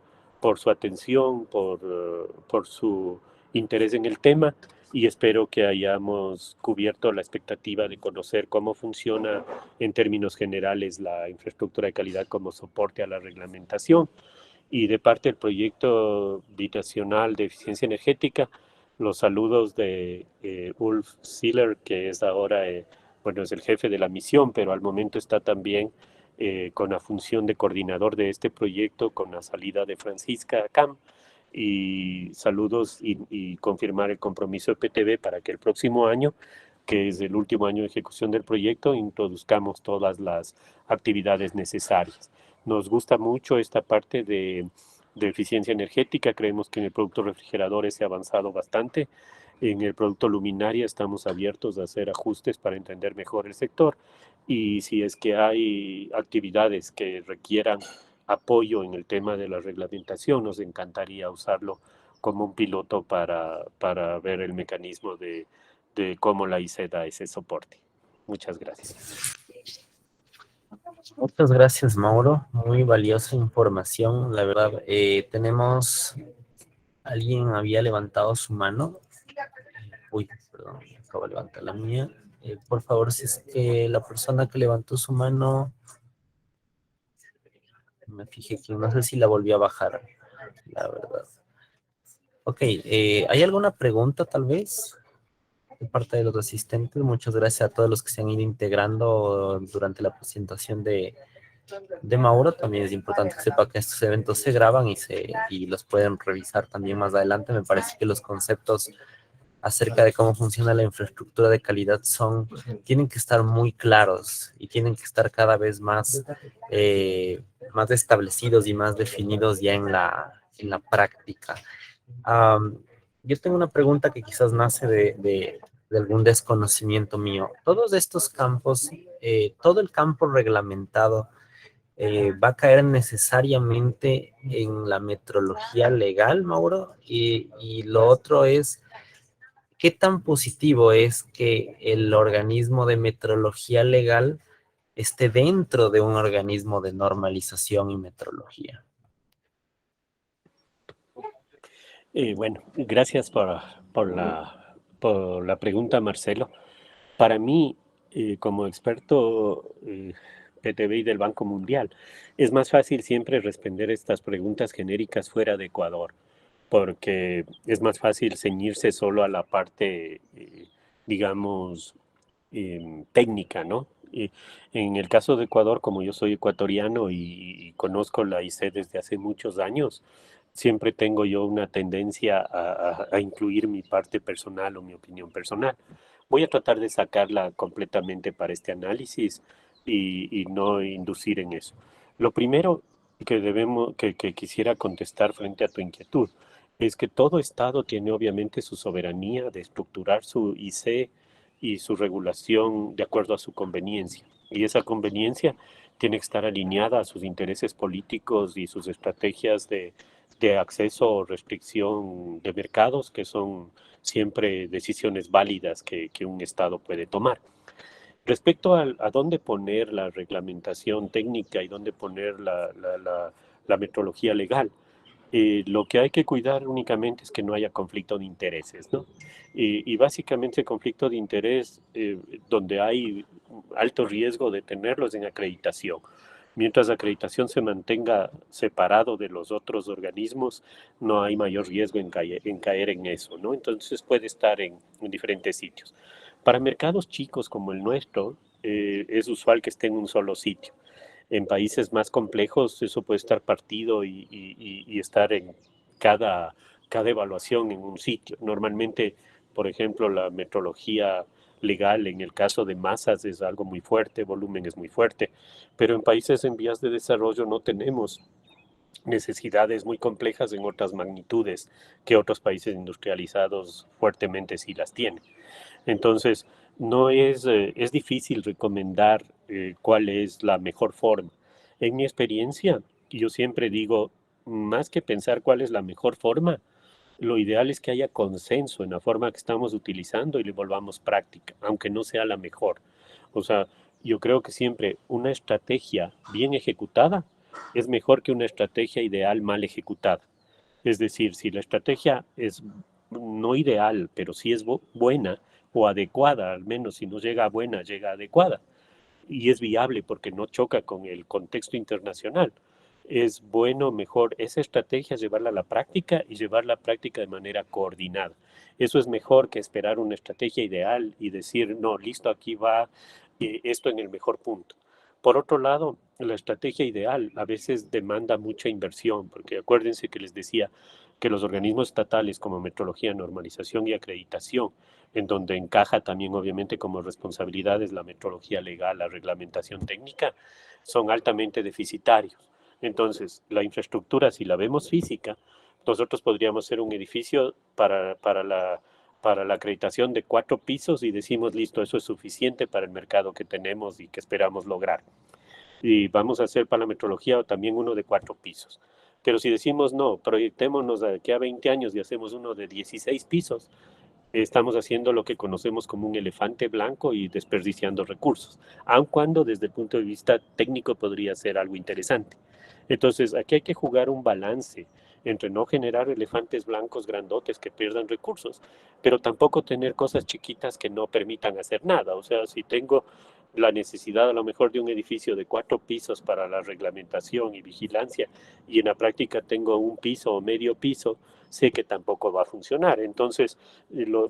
su atención, por su interés en el tema y espero que hayamos cubierto la expectativa de conocer cómo funciona en términos generales la infraestructura de calidad como soporte a la reglamentación. Y de parte del proyecto binacional de eficiencia energética, los saludos de Ulf Siller, que es ahora, bueno, es el jefe de la misión, pero al momento está también con la función de coordinador de este proyecto con la salida de Francisca Cam. Y saludos y confirmar el compromiso de PTV para que el próximo año, que es el último año de ejecución del proyecto, introduzcamos todas las actividades necesarias. Nos gusta mucho esta parte de eficiencia energética. Creemos que en el producto refrigeradores se ha avanzado bastante. En el producto luminaria estamos abiertos a hacer ajustes para entender mejor el sector. Y si es que hay actividades que requieran apoyo en el tema de la reglamentación, nos encantaría usarlo como un piloto para ver el mecanismo de cómo la IC da ese soporte. Muchas gracias. Muchas gracias, Mauro. Muy valiosa información. La verdad, alguien había levantado su mano. Uy, perdón, acabo de levantar la mía. Por favor, si es que la persona que levantó su mano, me fijé que no sé si la volvió a bajar, la verdad. Ok, ¿hay alguna pregunta tal vez de parte de los asistentes? Muchas gracias a todos los que se han ido integrando durante la presentación de Mauro. También es importante que sepa que estos eventos se graban y los pueden revisar también más adelante. Me parece que los conceptos acerca de cómo funciona la infraestructura de calidad tienen que estar muy claros y tienen que estar cada vez más establecidos y más definidos ya en la práctica. Yo tengo una pregunta que quizás nace de algún desconocimiento mío. Todos estos campos, todo el campo reglamentado, va a caer necesariamente en la metrología legal, Mauro, y lo otro es, ¿qué tan positivo es que el organismo de metrología legal esté dentro de un organismo de normalización y metrología? Bueno, gracias por la pregunta, Marcelo. Para mí, como experto PTBI del Banco Mundial, es más fácil siempre responder estas preguntas genéricas fuera de Ecuador, porque es más fácil ceñirse solo a la parte, digamos, técnica, ¿no? En el caso de Ecuador, como yo soy ecuatoriano y conozco la IC desde hace muchos años, siempre tengo yo una tendencia a incluir mi parte personal o mi opinión personal. Voy a tratar de sacarla completamente para este análisis y no inducir en eso. Lo primero que quisiera contestar frente a tu inquietud es que todo Estado tiene obviamente su soberanía de estructurar su IC y su regulación de acuerdo a su conveniencia. Y esa conveniencia tiene que estar alineada a sus intereses políticos y sus estrategias de acceso o restricción de mercados, que son siempre decisiones válidas que un Estado puede tomar. Respecto a dónde poner la reglamentación técnica y dónde poner la metodología legal, lo que hay que cuidar únicamente es que no haya conflicto de intereses, ¿no? Y básicamente el conflicto de interés donde hay alto riesgo de tenerlos en acreditación. Mientras la acreditación se mantenga separado de los otros organismos, no hay mayor riesgo en caer en eso, ¿no? Entonces puede estar en diferentes sitios. Para mercados chicos como el nuestro, es usual que esté en un solo sitio. En países más complejos eso puede estar partido y estar en cada evaluación en un sitio. Normalmente, por ejemplo, la metodología legal en el caso de masas es algo muy fuerte, volumen es muy fuerte, pero en países en vías de desarrollo no tenemos necesidades muy complejas en otras magnitudes que otros países industrializados fuertemente sí las tienen. Entonces, no es difícil recomendar cuál es la mejor forma. En mi experiencia, yo siempre digo, más que pensar cuál es la mejor forma, lo ideal es que haya consenso en la forma que estamos utilizando y le volvamos práctica, aunque no sea la mejor. O sea, yo creo que siempre una estrategia bien ejecutada es mejor que una estrategia ideal mal ejecutada. Es decir, si la estrategia es no ideal, pero sí es buena o adecuada, al menos si no llega a buena, llega a adecuada, y es viable porque no choca con el contexto internacional. Es bueno, mejor esa estrategia llevarla a la práctica y llevarla a la práctica de manera coordinada. Eso es mejor que esperar una estrategia ideal y decir, no, listo, aquí va esto en el mejor punto. Por otro lado, la estrategia ideal a veces demanda mucha inversión, porque acuérdense que les decía que los organismos estatales como metrología, normalización y acreditación, en donde encaja también obviamente como responsabilidades la metrología legal, la reglamentación técnica, son altamente deficitarios. Entonces, la infraestructura, si la vemos física, nosotros podríamos ser un edificio para la acreditación de 4 pisos y decimos, listo, eso es suficiente para el mercado que tenemos y que esperamos lograr. Y vamos a hacer para la metrología también uno de 4 pisos. Pero si decimos, no, proyectémonos de aquí a 20 años y hacemos uno de 16 pisos, estamos haciendo lo que conocemos como un elefante blanco y desperdiciando recursos, aun cuando desde el punto de vista técnico podría ser algo interesante. Entonces, aquí hay que jugar un balance entre no generar elefantes blancos grandotes que pierdan recursos, pero tampoco tener cosas chiquitas que no permitan hacer nada. O sea, si tengo la necesidad a lo mejor de un edificio de 4 pisos para la reglamentación y vigilancia y en la práctica tengo un piso o medio piso, sé que tampoco va a funcionar. Entonces,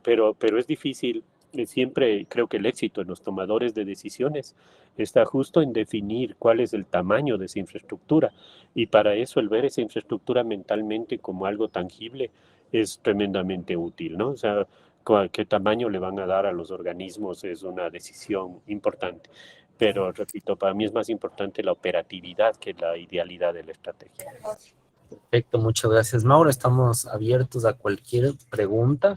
pero es difícil. Siempre creo que el éxito en los tomadores de decisiones está justo en definir cuál es el tamaño de esa infraestructura. Y para eso el ver esa infraestructura mentalmente como algo tangible es tremendamente útil, ¿no? O sea, qué tamaño le van a dar a los organismos es una decisión importante. Pero, repito, para mí es más importante la operatividad que la idealidad de la estrategia. Perfecto, muchas gracias, Mauro. Estamos abiertos a cualquier pregunta.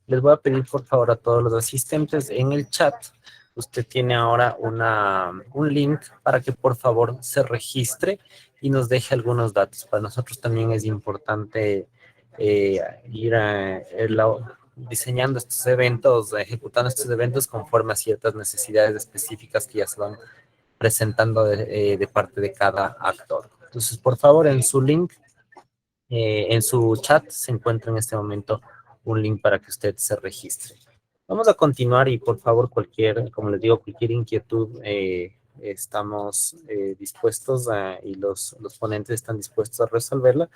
Les voy a pedir, por favor, a todos los asistentes en el chat. Usted tiene ahora un link para que, por favor, se registre y nos deje algunos datos. Para nosotros también es importante ir diseñando estos eventos, ejecutando estos eventos conforme a ciertas necesidades específicas que ya se van presentando de parte de cada actor. Entonces, por favor, en su link, en su chat se encuentra en este momento un link para que usted se registre. Vamos a continuar y por favor como les digo, cualquier inquietud, estamos dispuestos y los ponentes están dispuestos a resolverla.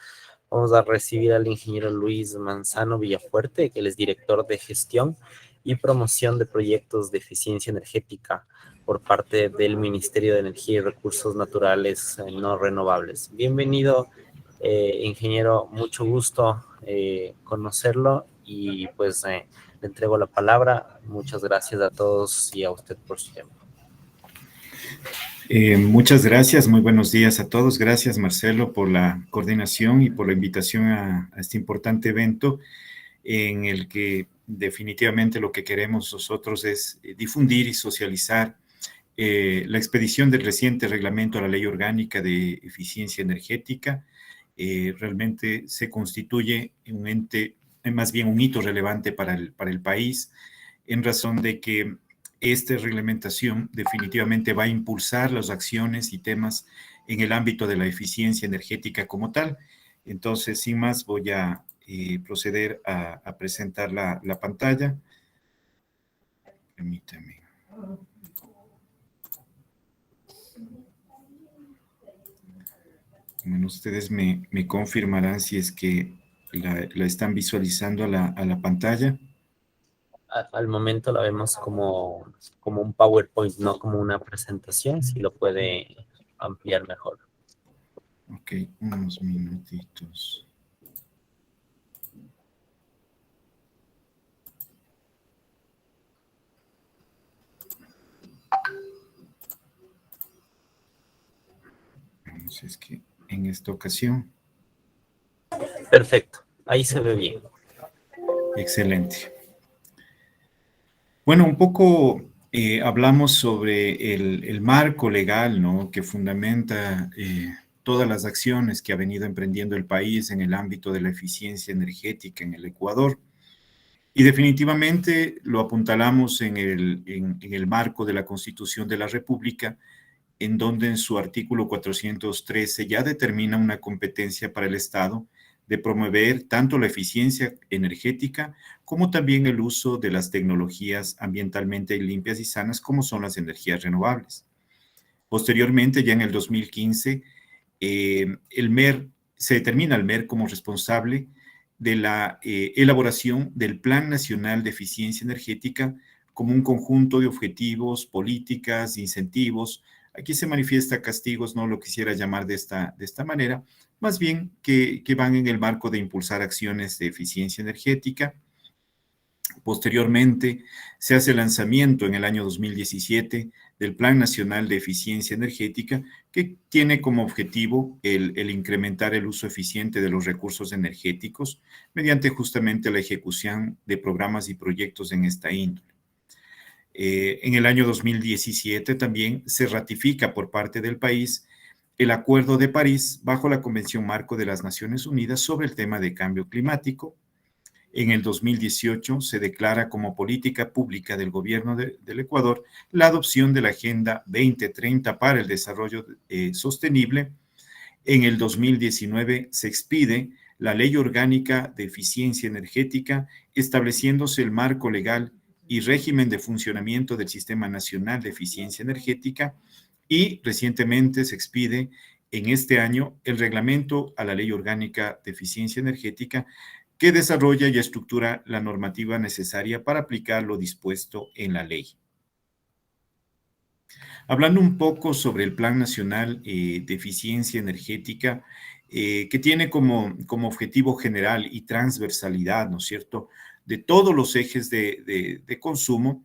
Vamos a recibir al ingeniero Luis Manzano Villafuerte, que él es director de gestión y promoción de proyectos de eficiencia energética por parte del Ministerio de Energía y Recursos Naturales No Renovables. Bienvenido, ingeniero, mucho gusto conocerlo y pues le entrego la palabra. Muchas gracias a todos y a usted por su tiempo. Muchas gracias, muy buenos días a todos. Gracias, Marcelo, por la coordinación y por la invitación a este importante evento en el que definitivamente lo que queremos nosotros es difundir y socializar la expedición del reciente reglamento a la Ley Orgánica de Eficiencia Energética. Realmente se constituye un ente, más bien un hito relevante para el país, en razón de que esta reglamentación definitivamente va a impulsar las acciones y temas en el ámbito de la eficiencia energética como tal. Entonces, sin más, voy a proceder a presentar la pantalla. Permítame. Bueno, ustedes me confirmarán si es que la están visualizando a la pantalla. Al momento la vemos como un PowerPoint, no como una presentación, si lo puede ampliar mejor. Ok, unos minutitos. Vamos, es que en esta ocasión. Perfecto, ahí se ve bien. Excelente. Bueno, un poco hablamos sobre el marco legal, ¿no?, que fundamenta todas las acciones que ha venido emprendiendo el país en el ámbito de la eficiencia energética en el Ecuador. Y definitivamente lo apuntalamos en el marco de la Constitución de la República, en donde en su artículo 413 ya determina una competencia para el Estado de promover tanto la eficiencia energética como también el uso de las tecnologías ambientalmente limpias y sanas, como son las energías renovables. Posteriormente, ya en el 2015, el MER, se determina al MER como responsable de la elaboración del Plan Nacional de Eficiencia Energética como un conjunto de objetivos, políticas, incentivos. Aquí se manifiesta castigos, no lo quisiera llamar de esta manera, más bien que van en el marco de impulsar acciones de eficiencia energética. Posteriormente, se hace el lanzamiento en el año 2017 del Plan Nacional de Eficiencia Energética, que tiene como objetivo el incrementar el uso eficiente de los recursos energéticos mediante justamente la ejecución de programas y proyectos en esta índole. En el año 2017 también se ratifica por parte del país el Acuerdo de París bajo la Convención Marco de las Naciones Unidas sobre el tema de cambio climático. En el 2018 se declara como política pública del gobierno del Ecuador la adopción de la Agenda 2030 para el Desarrollo Sostenible. En el 2019 se expide la Ley Orgánica de Eficiencia Energética, estableciéndose el marco legal y régimen de funcionamiento del Sistema Nacional de Eficiencia Energética, y recientemente se expide en este año el reglamento a la Ley Orgánica de Eficiencia Energética, que desarrolla y estructura la normativa necesaria para aplicar lo dispuesto en la ley. Hablando un poco sobre el Plan Nacional de Eficiencia Energética, que tiene como objetivo general y transversalidad, ¿no es cierto?, de todos los ejes de consumo,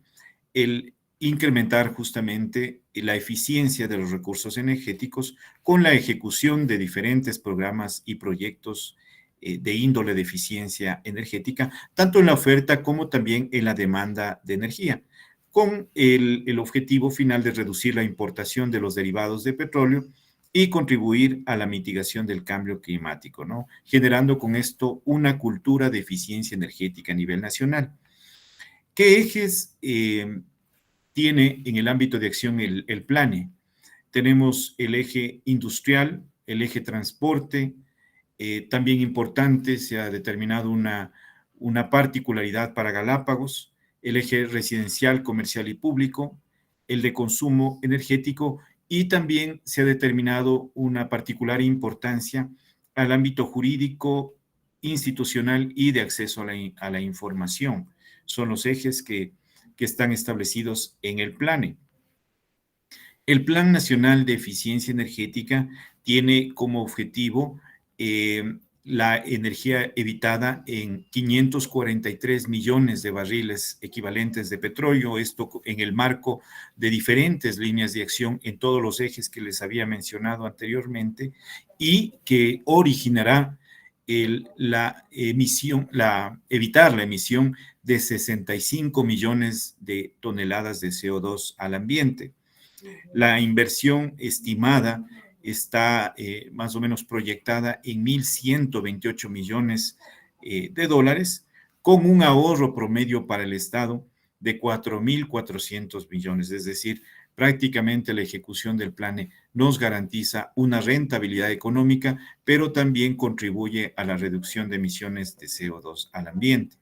el incrementar justamente la eficiencia de los recursos energéticos con la ejecución de diferentes programas y proyectos de índole de eficiencia energética, tanto en la oferta como también en la demanda de energía, con el objetivo final de reducir la importación de los derivados de petróleo y contribuir a la mitigación del cambio climático, ¿no?, generando con esto una cultura de eficiencia energética a nivel nacional. ¿Qué ejes tiene en el ámbito de acción el PLANE? Tenemos el eje industrial, el eje transporte. También importante, se ha determinado una particularidad para Galápagos, el eje residencial, comercial y público, el de consumo energético, y también se ha determinado una particular importancia al ámbito jurídico, institucional y de acceso a la información. Son los ejes que están establecidos en el PLANE. El Plan Nacional de Eficiencia Energética tiene como objetivo la energía evitada en 543 millones de barriles equivalentes de petróleo, esto en el marco de diferentes líneas de acción en todos los ejes que les había mencionado anteriormente, y que originará evitar la emisión de 65 millones de toneladas de CO2 al ambiente. La inversión estimada está más o menos proyectada en 1.128 millones de dólares, con un ahorro promedio para el Estado de 4.400 millones. Es decir, prácticamente la ejecución del plan nos garantiza una rentabilidad económica, pero también contribuye a la reducción de emisiones de CO2 al ambiente.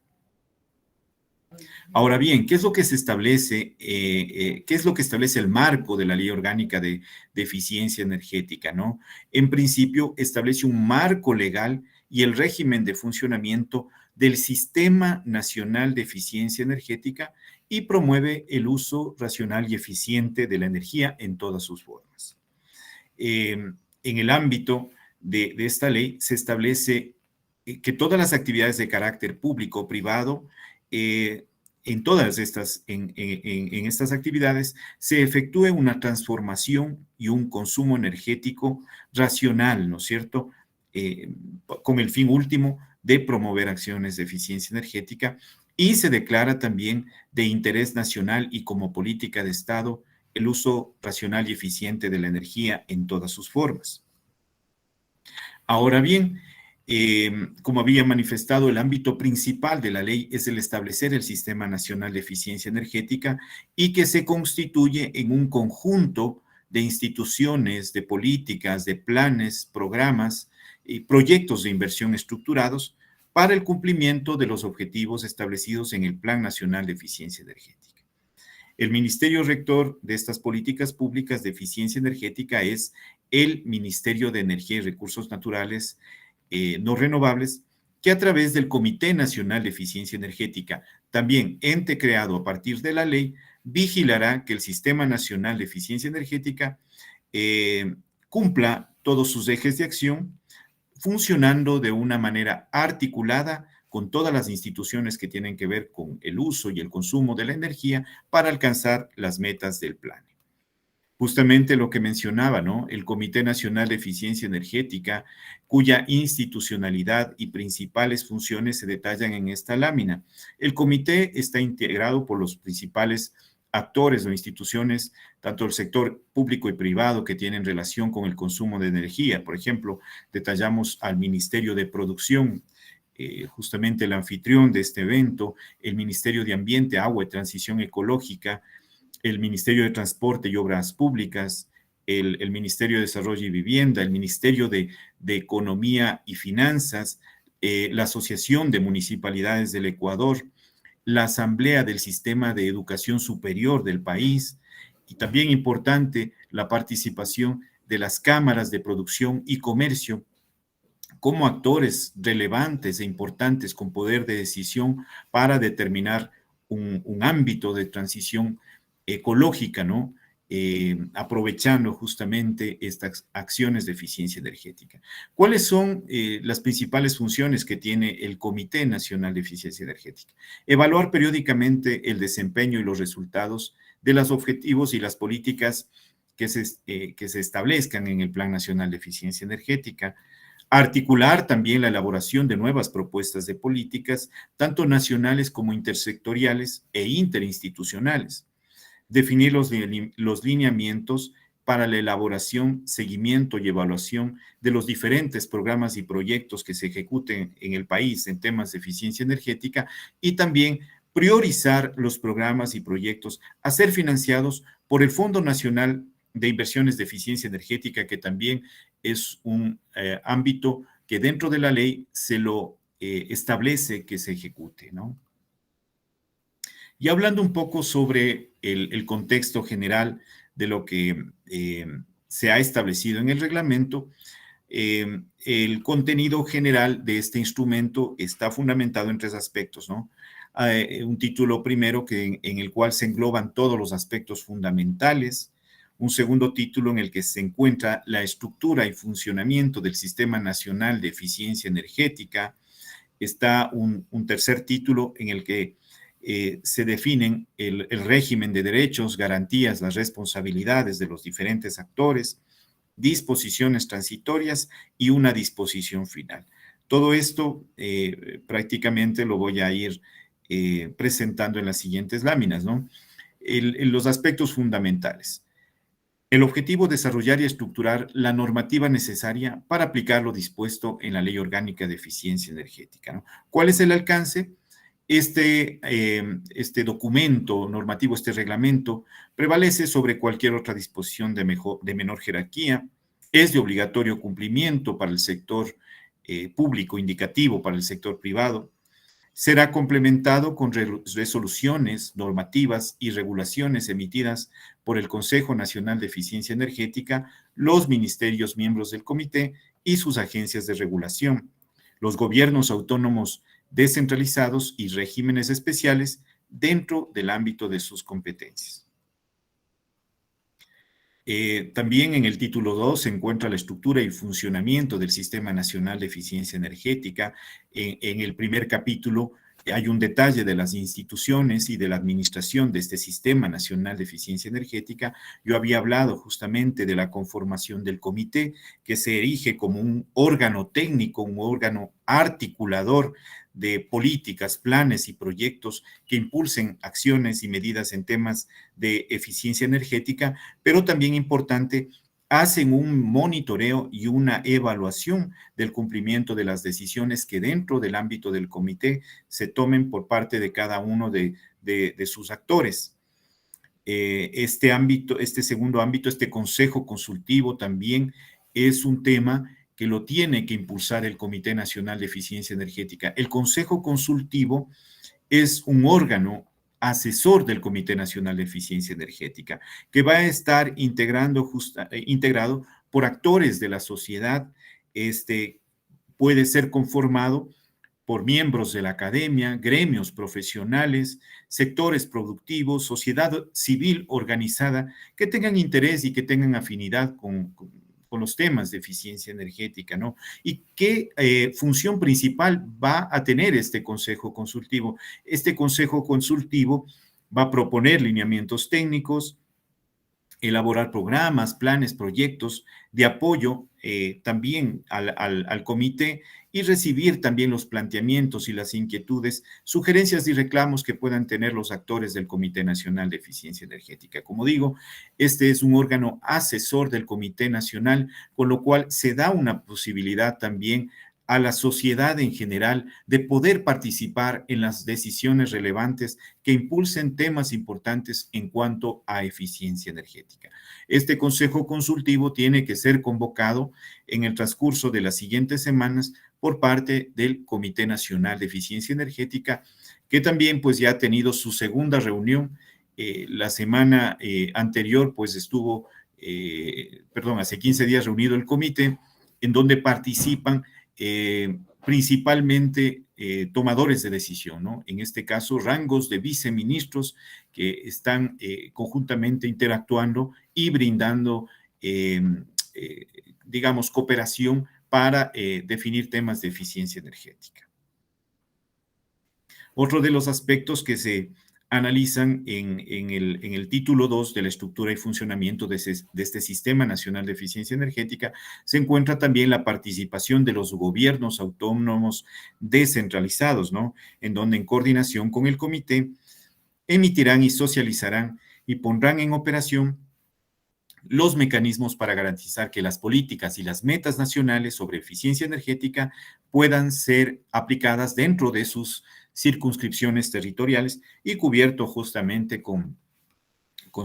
Ahora bien, ¿qué es lo que se establece? ¿Qué es lo que establece el marco de la Ley Orgánica de Eficiencia Energética, ¿no? En principio, establece un marco legal y el régimen de funcionamiento del Sistema Nacional de Eficiencia Energética y promueve el uso racional y eficiente de la energía en todas sus formas. En el ámbito de esta ley se establece que todas las actividades de carácter público o privado en todas estas, en estas actividades se efectúe una transformación y un consumo energético racional, ¿no es cierto? Con el fin último de promover acciones de eficiencia energética, y se declara también de interés nacional y como política de Estado el uso racional y eficiente de la energía en todas sus formas. Ahora bien, como había manifestado, el ámbito principal de la ley es el establecer el Sistema Nacional de Eficiencia Energética y que se constituye en un conjunto de instituciones, de políticas, de planes, programas y proyectos de inversión estructurados para el cumplimiento de los objetivos establecidos en el Plan Nacional de Eficiencia Energética. El Ministerio Rector de estas políticas públicas de eficiencia energética es el Ministerio de Energía y Recursos Naturales no renovables, que a través del Comité Nacional de Eficiencia Energética, también ente creado a partir de la ley, vigilará que el Sistema Nacional de Eficiencia Energética cumpla todos sus ejes de acción, funcionando de una manera articulada con todas las instituciones que tienen que ver con el uso y el consumo de la energía para alcanzar las metas del plan. Justamente lo que mencionaba, ¿no? El Comité Nacional de Eficiencia Energética, cuya institucionalidad y principales funciones se detallan en esta lámina. El comité está integrado por los principales actores o instituciones, tanto el sector público y privado que tienen relación con el consumo de energía. Por ejemplo, detallamos al Ministerio de Producción, justamente el anfitrión de este evento, el Ministerio de Ambiente, Agua y Transición Ecológica, el Ministerio de Transporte y Obras Públicas, el Ministerio de Desarrollo y Vivienda, el Ministerio de Economía y Finanzas, la Asociación de Municipalidades del Ecuador, la Asamblea del Sistema de Educación Superior del país, y también importante la participación de las cámaras de producción y comercio como actores relevantes e importantes con poder de decisión para determinar un ámbito de transición ecológica, ¿no? Aprovechando justamente estas acciones de eficiencia energética. ¿Cuáles son las principales funciones que tiene el Comité Nacional de Eficiencia Energética? Evaluar periódicamente el desempeño y los resultados de los objetivos y las políticas que se establezcan en el Plan Nacional de Eficiencia Energética. Articular también la elaboración de nuevas propuestas de políticas, tanto nacionales como intersectoriales e interinstitucionales. Definir los lineamientos para la elaboración, seguimiento y evaluación de los diferentes programas y proyectos que se ejecuten en el país en temas de eficiencia energética, y también priorizar los programas y proyectos a ser financiados por el Fondo Nacional de Inversiones de Eficiencia Energética, que también es un ámbito que dentro de la ley se lo establece que se ejecute, ¿no? Y hablando un poco sobre el contexto general de lo que se ha establecido en el reglamento, el contenido general de este instrumento está fundamentado en tres aspectos, ¿no? Un título primero en el cual se engloban todos los aspectos fundamentales, un segundo título en el que se encuentra la estructura y funcionamiento del Sistema Nacional de Eficiencia Energética. Está un tercer título en el que se definen el régimen de derechos, garantías, las responsabilidades de los diferentes actores, disposiciones transitorias y una disposición final. Todo esto prácticamente lo voy a ir presentando en las siguientes láminas, ¿no? Los aspectos fundamentales. El objetivo, desarrollar y estructurar la normativa necesaria para aplicar lo dispuesto en la Ley Orgánica de Eficiencia Energética, ¿no? ¿Cuál es el alcance? Este documento normativo, este reglamento, prevalece sobre cualquier otra disposición de menor jerarquía, es de obligatorio cumplimiento para el sector público, indicativo para el sector privado, será complementado con resoluciones normativas y regulaciones emitidas por el Consejo Nacional de Eficiencia Energética, los ministerios miembros del comité y sus agencias de regulación, los gobiernos autónomos descentralizados y regímenes especiales dentro del ámbito de sus competencias. También en el título 2 se encuentra la estructura y funcionamiento del Sistema Nacional de Eficiencia Energética. En el primer capítulo hay un detalle de las instituciones y de la administración de este Sistema Nacional de Eficiencia Energética. Yo había hablado justamente de la conformación del comité, que se erige como un órgano técnico, un órgano articulador de políticas, planes y proyectos que impulsen acciones y medidas en temas de eficiencia energética, pero también importante, hacen un monitoreo y una evaluación del cumplimiento de las decisiones que dentro del ámbito del comité se tomen por parte de cada uno de sus actores. Este segundo ámbito, este consejo consultivo también es un tema que lo tiene que impulsar el Comité Nacional de Eficiencia Energética. El Consejo Consultivo es un órgano asesor del Comité Nacional de Eficiencia Energética, que va a estar integrado por actores de la sociedad. Puede ser conformado por miembros de la academia, gremios profesionales, sectores productivos, sociedad civil organizada, que tengan interés y que tengan afinidad con los temas de eficiencia energética, ¿no? ¿Y qué función principal va a tener este consejo consultivo? Este consejo consultivo va a proponer lineamientos técnicos, elaborar programas, planes, proyectos de apoyo también al comité y recibir también los planteamientos y las inquietudes, sugerencias y reclamos que puedan tener los actores del Comité Nacional de Eficiencia Energética. Como digo, este es un órgano asesor del Comité Nacional, con lo cual se da una posibilidad también a la sociedad en general de poder participar en las decisiones relevantes que impulsen temas importantes en cuanto a eficiencia energética. Este consejo consultivo tiene que ser convocado en el transcurso de las siguientes semanas por parte del Comité Nacional de Eficiencia Energética, que también pues ya ha tenido su segunda reunión. La semana anterior pues estuvo, hace 15 días reunido el comité, en donde participan principalmente tomadores de decisión, ¿no? En este caso, rangos de viceministros que están conjuntamente interactuando y brindando, digamos, cooperación para definir temas de eficiencia energética. Otro de los aspectos que se analizan en el título 2 de la estructura y funcionamiento de este Sistema Nacional de Eficiencia Energética se encuentra también la participación de los gobiernos autónomos descentralizados, ¿no? En donde, en coordinación con el comité, emitirán y socializarán y pondrán en operación los mecanismos para garantizar que las políticas y las metas nacionales sobre eficiencia energética puedan ser aplicadas dentro de sus circunscripciones territoriales y cubierto justamente con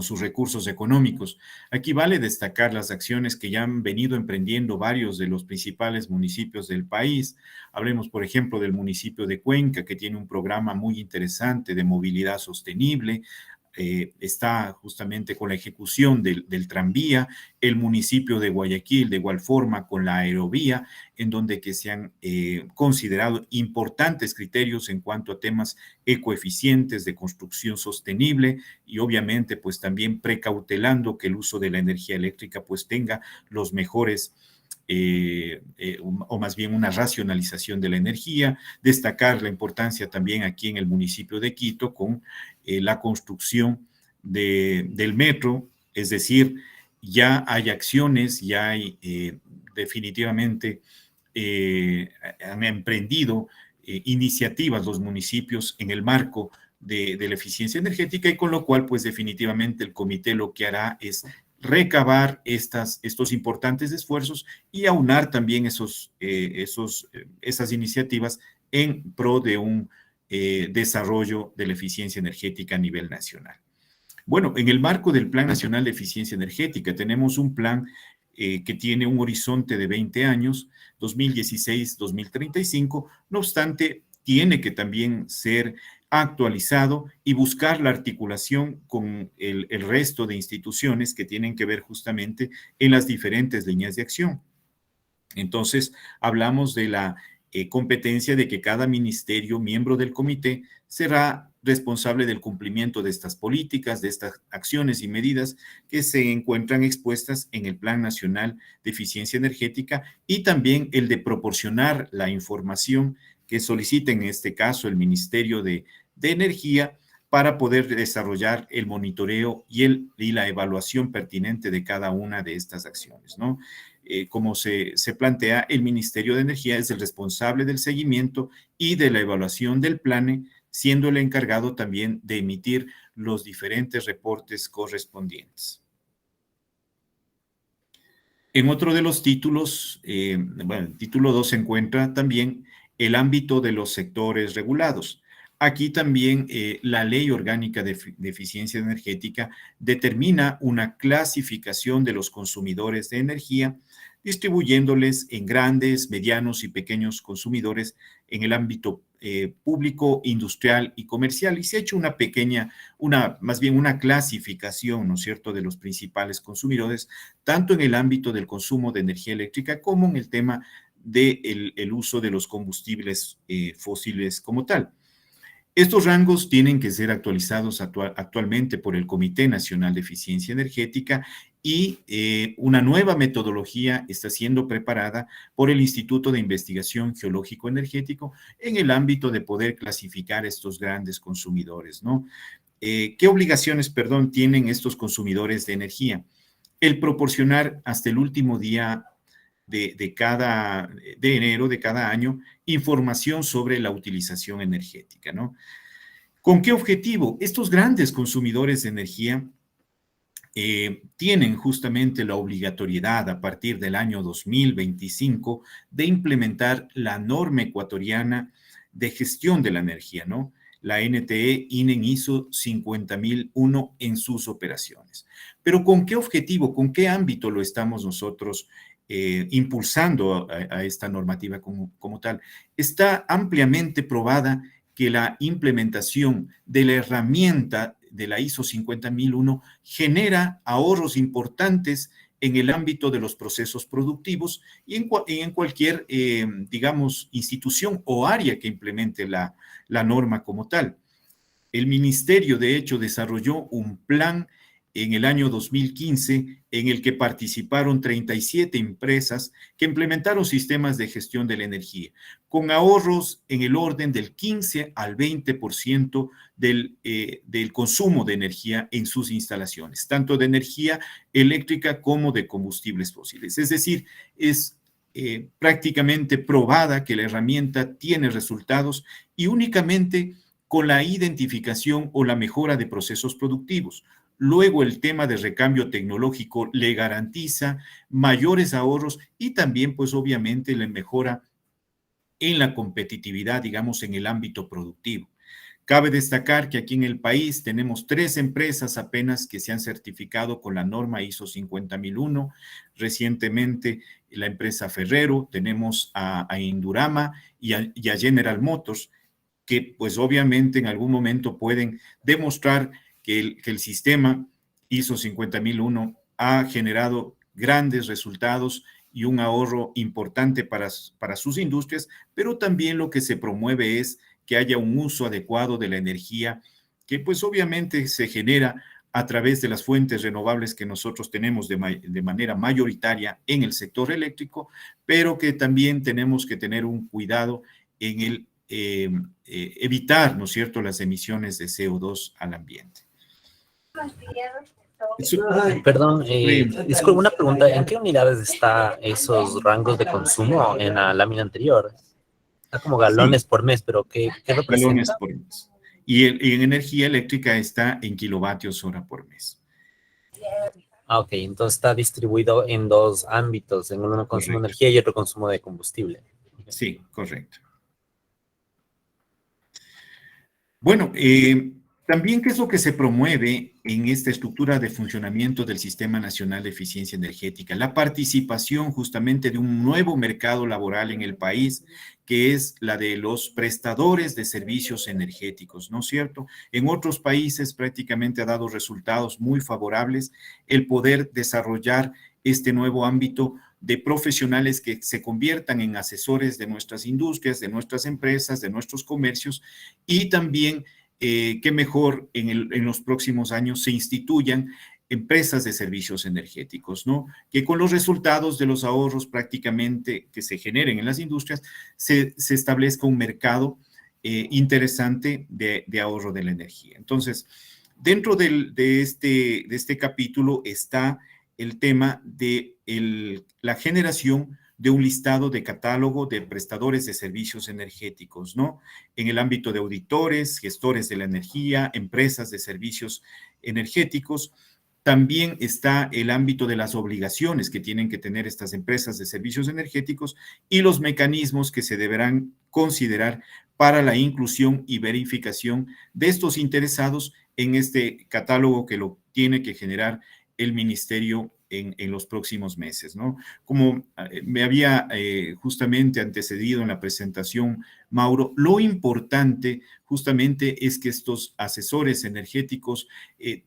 sus recursos económicos. Aquí vale destacar las acciones que ya han venido emprendiendo varios de los principales municipios del país. Hablemos, por ejemplo, del municipio de Cuenca, que tiene un programa muy interesante de movilidad sostenible. está justamente con la ejecución del tranvía, el municipio de Guayaquil de igual forma con la aerovía, en donde que se han considerado importantes criterios en cuanto a temas ecoeficientes de construcción sostenible y obviamente pues también precautelando que el uso de la energía eléctrica pues tenga los mejores o más bien una racionalización de la energía, destacar la importancia también aquí en el municipio de Quito con la construcción del metro, es decir, ya hay acciones, ya hay definitivamente han emprendido iniciativas los municipios en el marco de la eficiencia energética y con lo cual pues definitivamente el comité lo que hará es recabar estos importantes esfuerzos y aunar también esas iniciativas en pro de un desarrollo de la eficiencia energética a nivel nacional. Bueno, en el marco del Plan Nacional de Eficiencia Energética tenemos un plan que tiene un horizonte de 20 años, 2016-2035, no obstante, tiene que también ser actualizado y buscar la articulación con el resto de instituciones que tienen que ver justamente en las diferentes líneas de acción. Entonces, hablamos de la competencia de que cada ministerio, miembro del comité, será responsable del cumplimiento de estas políticas, de estas acciones y medidas que se encuentran expuestas en el Plan Nacional de Eficiencia Energética y también el de proporcionar la información que solicita en este caso el Ministerio de Energía para poder desarrollar el monitoreo y la evaluación pertinente de cada una de estas acciones, ¿no? Como se plantea, el Ministerio de Energía es el responsable del seguimiento y de la evaluación del plan, siendo el encargado también de emitir los diferentes reportes correspondientes. En otro de los títulos, bueno, el título 2 se encuentra también el ámbito de los sectores regulados. Aquí también la Ley Orgánica de Eficiencia Energética determina una clasificación de los consumidores de energía, distribuyéndoles en grandes, medianos y pequeños consumidores en el ámbito público, industrial y comercial. Y se ha hecho más bien una clasificación, ¿no es cierto?, de los principales consumidores, tanto en el ámbito del consumo de energía eléctrica como en el tema del uso de los combustibles fósiles como tal. Estos rangos tienen que ser actualizados actualmente por el Comité Nacional de Eficiencia Energética y una nueva metodología está siendo preparada por el Instituto de Investigación Geológico Energético en el ámbito de poder clasificar estos grandes consumidores, ¿no? ¿Qué obligaciones, tienen estos consumidores de energía? El proporcionar hasta el último día de enero de cada año información sobre la utilización energética, ¿no? ¿Con qué objetivo? Estos grandes consumidores de energía tienen justamente la obligatoriedad a partir del año 2025 de implementar la norma ecuatoriana de gestión de la energía, ¿no? La NTE INEN ISO 50001 en sus operaciones. Pero ¿con qué objetivo, con qué ámbito lo estamos nosotros impulsando a esta normativa como tal? Está ampliamente probada que la implementación de la herramienta de la ISO 50001 genera ahorros importantes en el ámbito de los procesos productivos y en cualquier, digamos, institución o área que implemente la norma como tal. El ministerio, de hecho, desarrolló un plan en el año 2015, en el que participaron 37 empresas que implementaron sistemas de gestión de la energía, con ahorros en el orden del 15 al 20% del consumo de energía en sus instalaciones, tanto de energía eléctrica como de combustibles fósiles. Es decir, es prácticamente probada que la herramienta tiene resultados y únicamente con la identificación o la mejora de procesos productivos. Luego el tema de recambio tecnológico le garantiza mayores ahorros y también, pues obviamente, la mejora en la competitividad, digamos, en el ámbito productivo. Cabe destacar que aquí en el país tenemos 3 empresas apenas que se han certificado con la norma ISO 50001. Recientemente la empresa Ferrero, tenemos a Indurama y a General Motors, que pues obviamente en algún momento pueden demostrar que el sistema ISO 50001 ha generado grandes resultados y un ahorro importante para sus industrias, pero también lo que se promueve es que haya un uso adecuado de la energía, que pues obviamente se genera a través de las fuentes renovables que nosotros tenemos de manera mayoritaria en el sector eléctrico, pero que también tenemos que tener un cuidado en el evitar, ¿no es cierto?, las emisiones de CO2 al ambiente. Perdón, disculpe, una pregunta. ¿En qué unidades está esos rangos de consumo en la lámina anterior? Está como galones por mes, pero ¿qué representa? Galones por mes. Y en energía eléctrica está en kilovatios hora por mes. Ok, entonces está distribuido en dos ámbitos, en uno consumo de energía y otro consumo de combustible. Sí, correcto. Bueno, también, ¿qué es lo que se promueve en esta estructura de funcionamiento del Sistema Nacional de Eficiencia Energética? La participación justamente de un nuevo mercado laboral en el país, que es la de los prestadores de servicios energéticos, ¿no es cierto? En otros países prácticamente ha dado resultados muy favorables el poder desarrollar este nuevo ámbito de profesionales que se conviertan en asesores de nuestras industrias, de nuestras empresas, de nuestros comercios y también qué mejor en los próximos años se instituyan empresas de servicios energéticos, ¿no? Que con los resultados de los ahorros prácticamente que se generen en las industrias, se establezca un mercado interesante de ahorro de la energía. Entonces, dentro de este capítulo está el tema de la generación de un listado de catálogo de prestadores de servicios energéticos, ¿no? En el ámbito de auditores, gestores de la energía, empresas de servicios energéticos. También está el ámbito de las obligaciones que tienen que tener estas empresas de servicios energéticos y los mecanismos que se deberán considerar para la inclusión y verificación de estos interesados en este catálogo que lo tiene que generar el ministerio en los próximos meses, ¿no? Como me había justamente antecedido en la presentación, Mauro, lo importante justamente es que estos asesores energéticos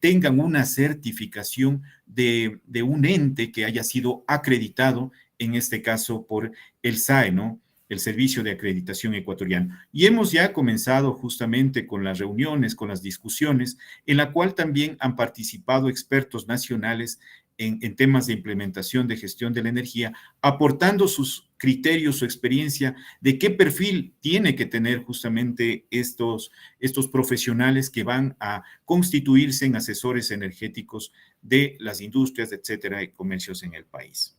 tengan una certificación de un ente que haya sido acreditado, en este caso por el SAE, ¿no? El Servicio de Acreditación Ecuatoriano. Y hemos ya comenzado justamente con las reuniones, con las discusiones, en la cual también han participado expertos nacionales en temas de implementación de gestión de la energía, aportando sus criterios, su experiencia de qué perfil tiene que tener justamente estos profesionales que van a constituirse en asesores energéticos de las industrias, etcétera, y comercios en el país.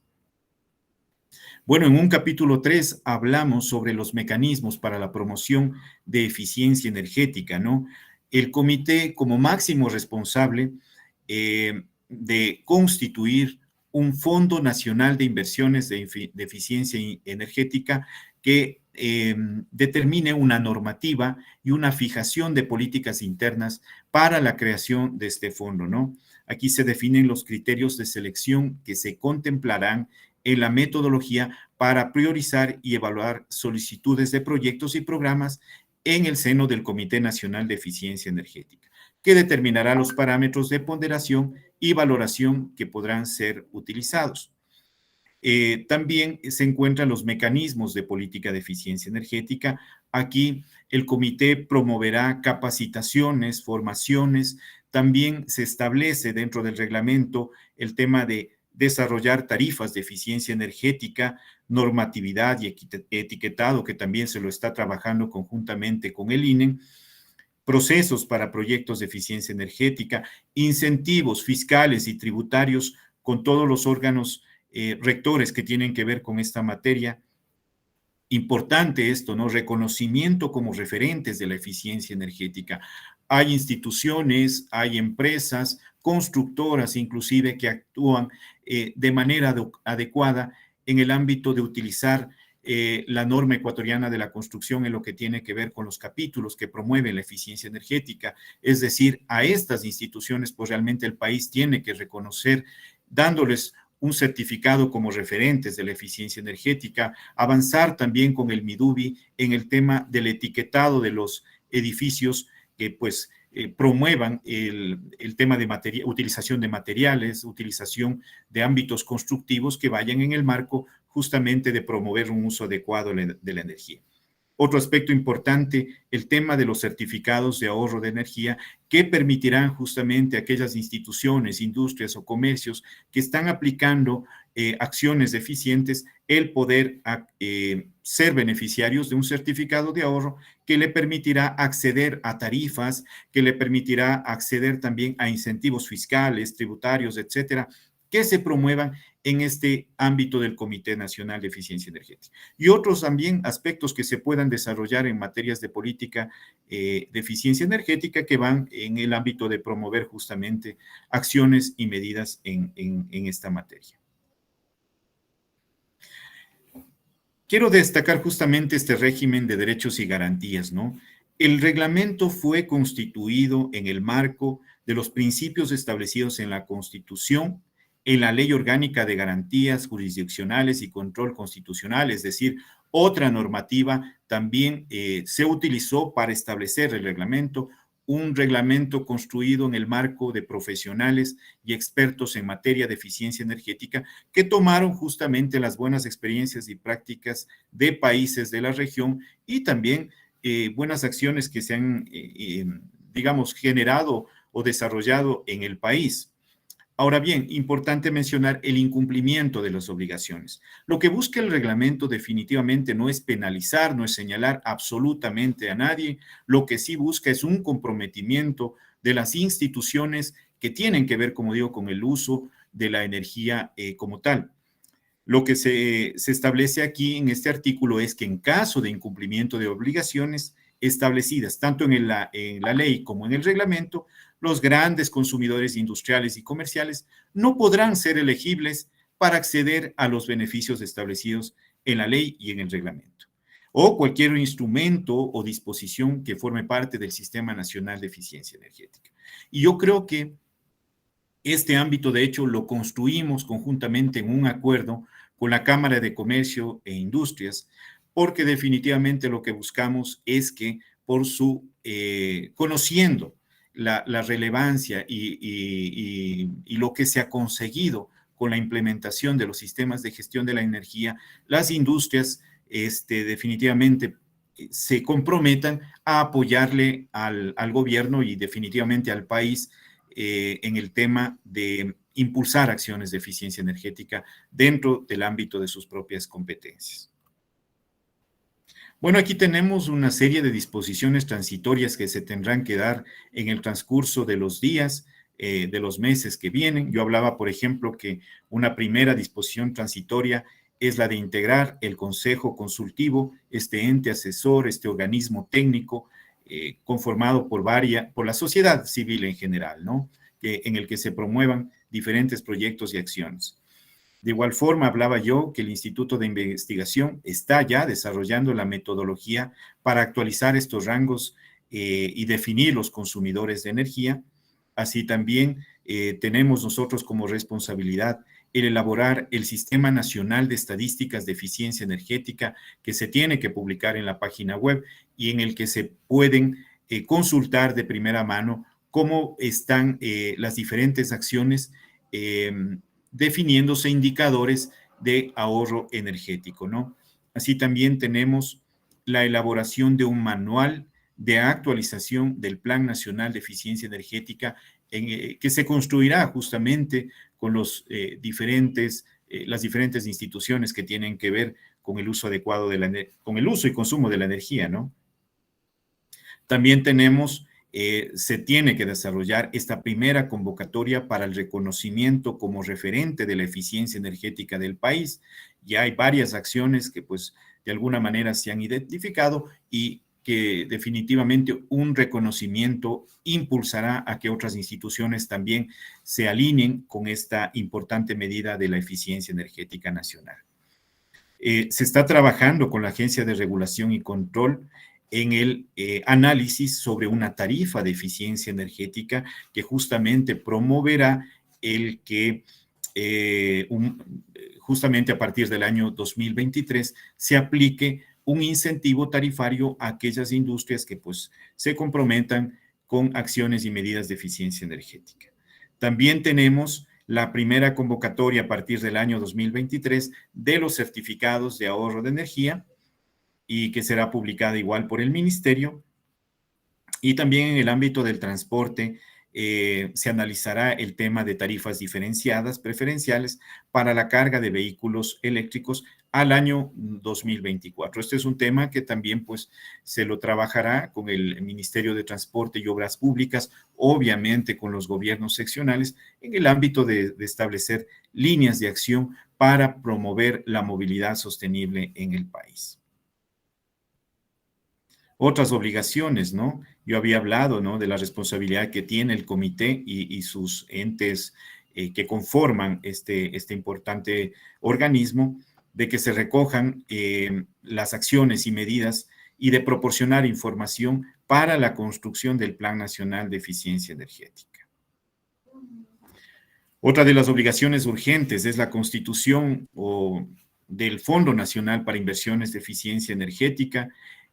Bueno, en un capítulo 3 hablamos sobre los mecanismos para la promoción de eficiencia energética, ¿no? El comité, como máximo responsable de constituir un Fondo Nacional de Inversiones de Eficiencia Energética que determine una normativa y una fijación de políticas internas para la creación de este fondo, ¿no? Aquí se definen los criterios de selección que se contemplarán en la metodología para priorizar y evaluar solicitudes de proyectos y programas en el seno del Comité Nacional de Eficiencia Energética, que determinará los parámetros de ponderación y valoración que podrán ser utilizados. También se encuentran los mecanismos de política de eficiencia energética. Aquí el comité promoverá capacitaciones, formaciones. También se establece dentro del reglamento el tema de desarrollar tarifas de eficiencia energética, normatividad y etiquetado, que también se lo está trabajando conjuntamente con el INE, procesos para proyectos de eficiencia energética, incentivos fiscales y tributarios con todos los órganos rectores que tienen que ver con esta materia. Importante esto, ¿no? Reconocimiento como referentes de la eficiencia energética. Hay instituciones, hay empresas, constructoras inclusive que actúan de manera adecuada en el ámbito de utilizar la norma ecuatoriana de la construcción en lo que tiene que ver con los capítulos que promueven la eficiencia energética. Es decir, a estas instituciones, pues realmente el país tiene que reconocer, dándoles un certificado como referentes de la eficiencia energética, avanzar también con el MIDUBI en el tema del etiquetado de los edificios que pues promuevan el tema de utilización de materiales, utilización de ámbitos constructivos que vayan en el marco justamente de promover un uso adecuado de la energía. Otro aspecto importante, el tema de los certificados de ahorro de energía que permitirán justamente a aquellas instituciones, industrias o comercios que están aplicando acciones eficientes el poder ser beneficiarios de un certificado de ahorro que le permitirá acceder a tarifas, que le permitirá acceder también a incentivos fiscales, tributarios, etcétera, que se promuevan en este ámbito del Comité Nacional de Eficiencia Energética. Y otros también aspectos que se puedan desarrollar en materias de política de eficiencia energética que van en el ámbito de promover justamente acciones y medidas en esta materia. Quiero destacar justamente este régimen de derechos y garantías, ¿no? El reglamento fue constituido en el marco de los principios establecidos en la Constitución, en la Ley Orgánica de Garantías Jurisdiccionales y Control Constitucional, es decir, otra normativa también se utilizó para establecer el reglamento, un reglamento construido en el marco de profesionales y expertos en materia de eficiencia energética que tomaron justamente las buenas experiencias y prácticas de países de la región y también buenas acciones que se han, digamos, generado o desarrollado en el país. Ahora bien, importante mencionar el incumplimiento de las obligaciones. Lo que busca el reglamento definitivamente no es penalizar, no es señalar absolutamente a nadie. Lo que sí busca es un comprometimiento de las instituciones que tienen que ver, como digo, con el uso de la energía como tal. Lo que se establece aquí en este artículo es que en caso de incumplimiento de obligaciones establecidas tanto en la ley como en el reglamento, los grandes consumidores industriales y comerciales no podrán ser elegibles para acceder a los beneficios establecidos en la ley y en el reglamento, o cualquier instrumento o disposición que forme parte del Sistema Nacional de Eficiencia Energética. Y yo creo que este ámbito, de hecho, lo construimos conjuntamente en un acuerdo con la Cámara de Comercio e Industrias, porque definitivamente lo que buscamos es que conociendo la relevancia y lo que se ha conseguido con la implementación de los sistemas de gestión de la energía, las industrias definitivamente se comprometan a apoyarle al gobierno y definitivamente al país en el tema de impulsar acciones de eficiencia energética dentro del ámbito de sus propias competencias. Bueno, aquí tenemos una serie de disposiciones transitorias que se tendrán que dar en el transcurso de los días, de los meses que vienen. Yo hablaba, por ejemplo, que una primera disposición transitoria es la de integrar el Consejo Consultivo, este ente asesor, este organismo técnico conformado por la sociedad civil en general, ¿no? En el que se promuevan diferentes proyectos y acciones. De igual forma, hablaba yo que el Instituto de Investigación está ya desarrollando la metodología para actualizar estos rangos y definir los consumidores de energía. Así también tenemos nosotros como responsabilidad el elaborar el Sistema Nacional de Estadísticas de Eficiencia Energética que se tiene que publicar en la página web y en el que se pueden consultar de primera mano cómo están las diferentes acciones definiéndose indicadores de ahorro energético, ¿no? Así también tenemos la elaboración de un manual de actualización del Plan Nacional de Eficiencia Energética que se construirá justamente con las diferentes instituciones que tienen que ver con el uso adecuado con el uso y consumo de la energía, ¿no? También tenemos se tiene que desarrollar esta primera convocatoria para el reconocimiento como referente de la eficiencia energética del país. Ya hay varias acciones que pues de alguna manera se han identificado y que definitivamente un reconocimiento impulsará a que otras instituciones también se alineen con esta importante medida de la eficiencia energética nacional. Se está trabajando con la Agencia de Regulación y Control en el análisis sobre una tarifa de eficiencia energética que justamente promoverá el que justamente a partir del año 2023 se aplique un incentivo tarifario a aquellas industrias que pues se comprometan con acciones y medidas de eficiencia energética. También tenemos la primera convocatoria a partir del año 2023 de los certificados de ahorro de energía y que será publicada igual por el Ministerio. Y también en el ámbito del transporte se analizará el tema de tarifas diferenciadas, preferenciales, para la carga de vehículos eléctricos al año 2024. Este es un tema que también pues se lo trabajará con el Ministerio de Transporte y Obras Públicas, obviamente con los gobiernos seccionales, en el ámbito de establecer líneas de acción para promover la movilidad sostenible en el país. Otras obligaciones, ¿no? Yo había hablado, ¿no?, de la responsabilidad que tiene el comité y sus entes que conforman este importante organismo, de que se recojan las acciones y medidas y de proporcionar información para la construcción del Plan Nacional de Eficiencia Energética. Otra de las obligaciones urgentes es la constitución del Fondo Nacional para Inversiones de Eficiencia Energética.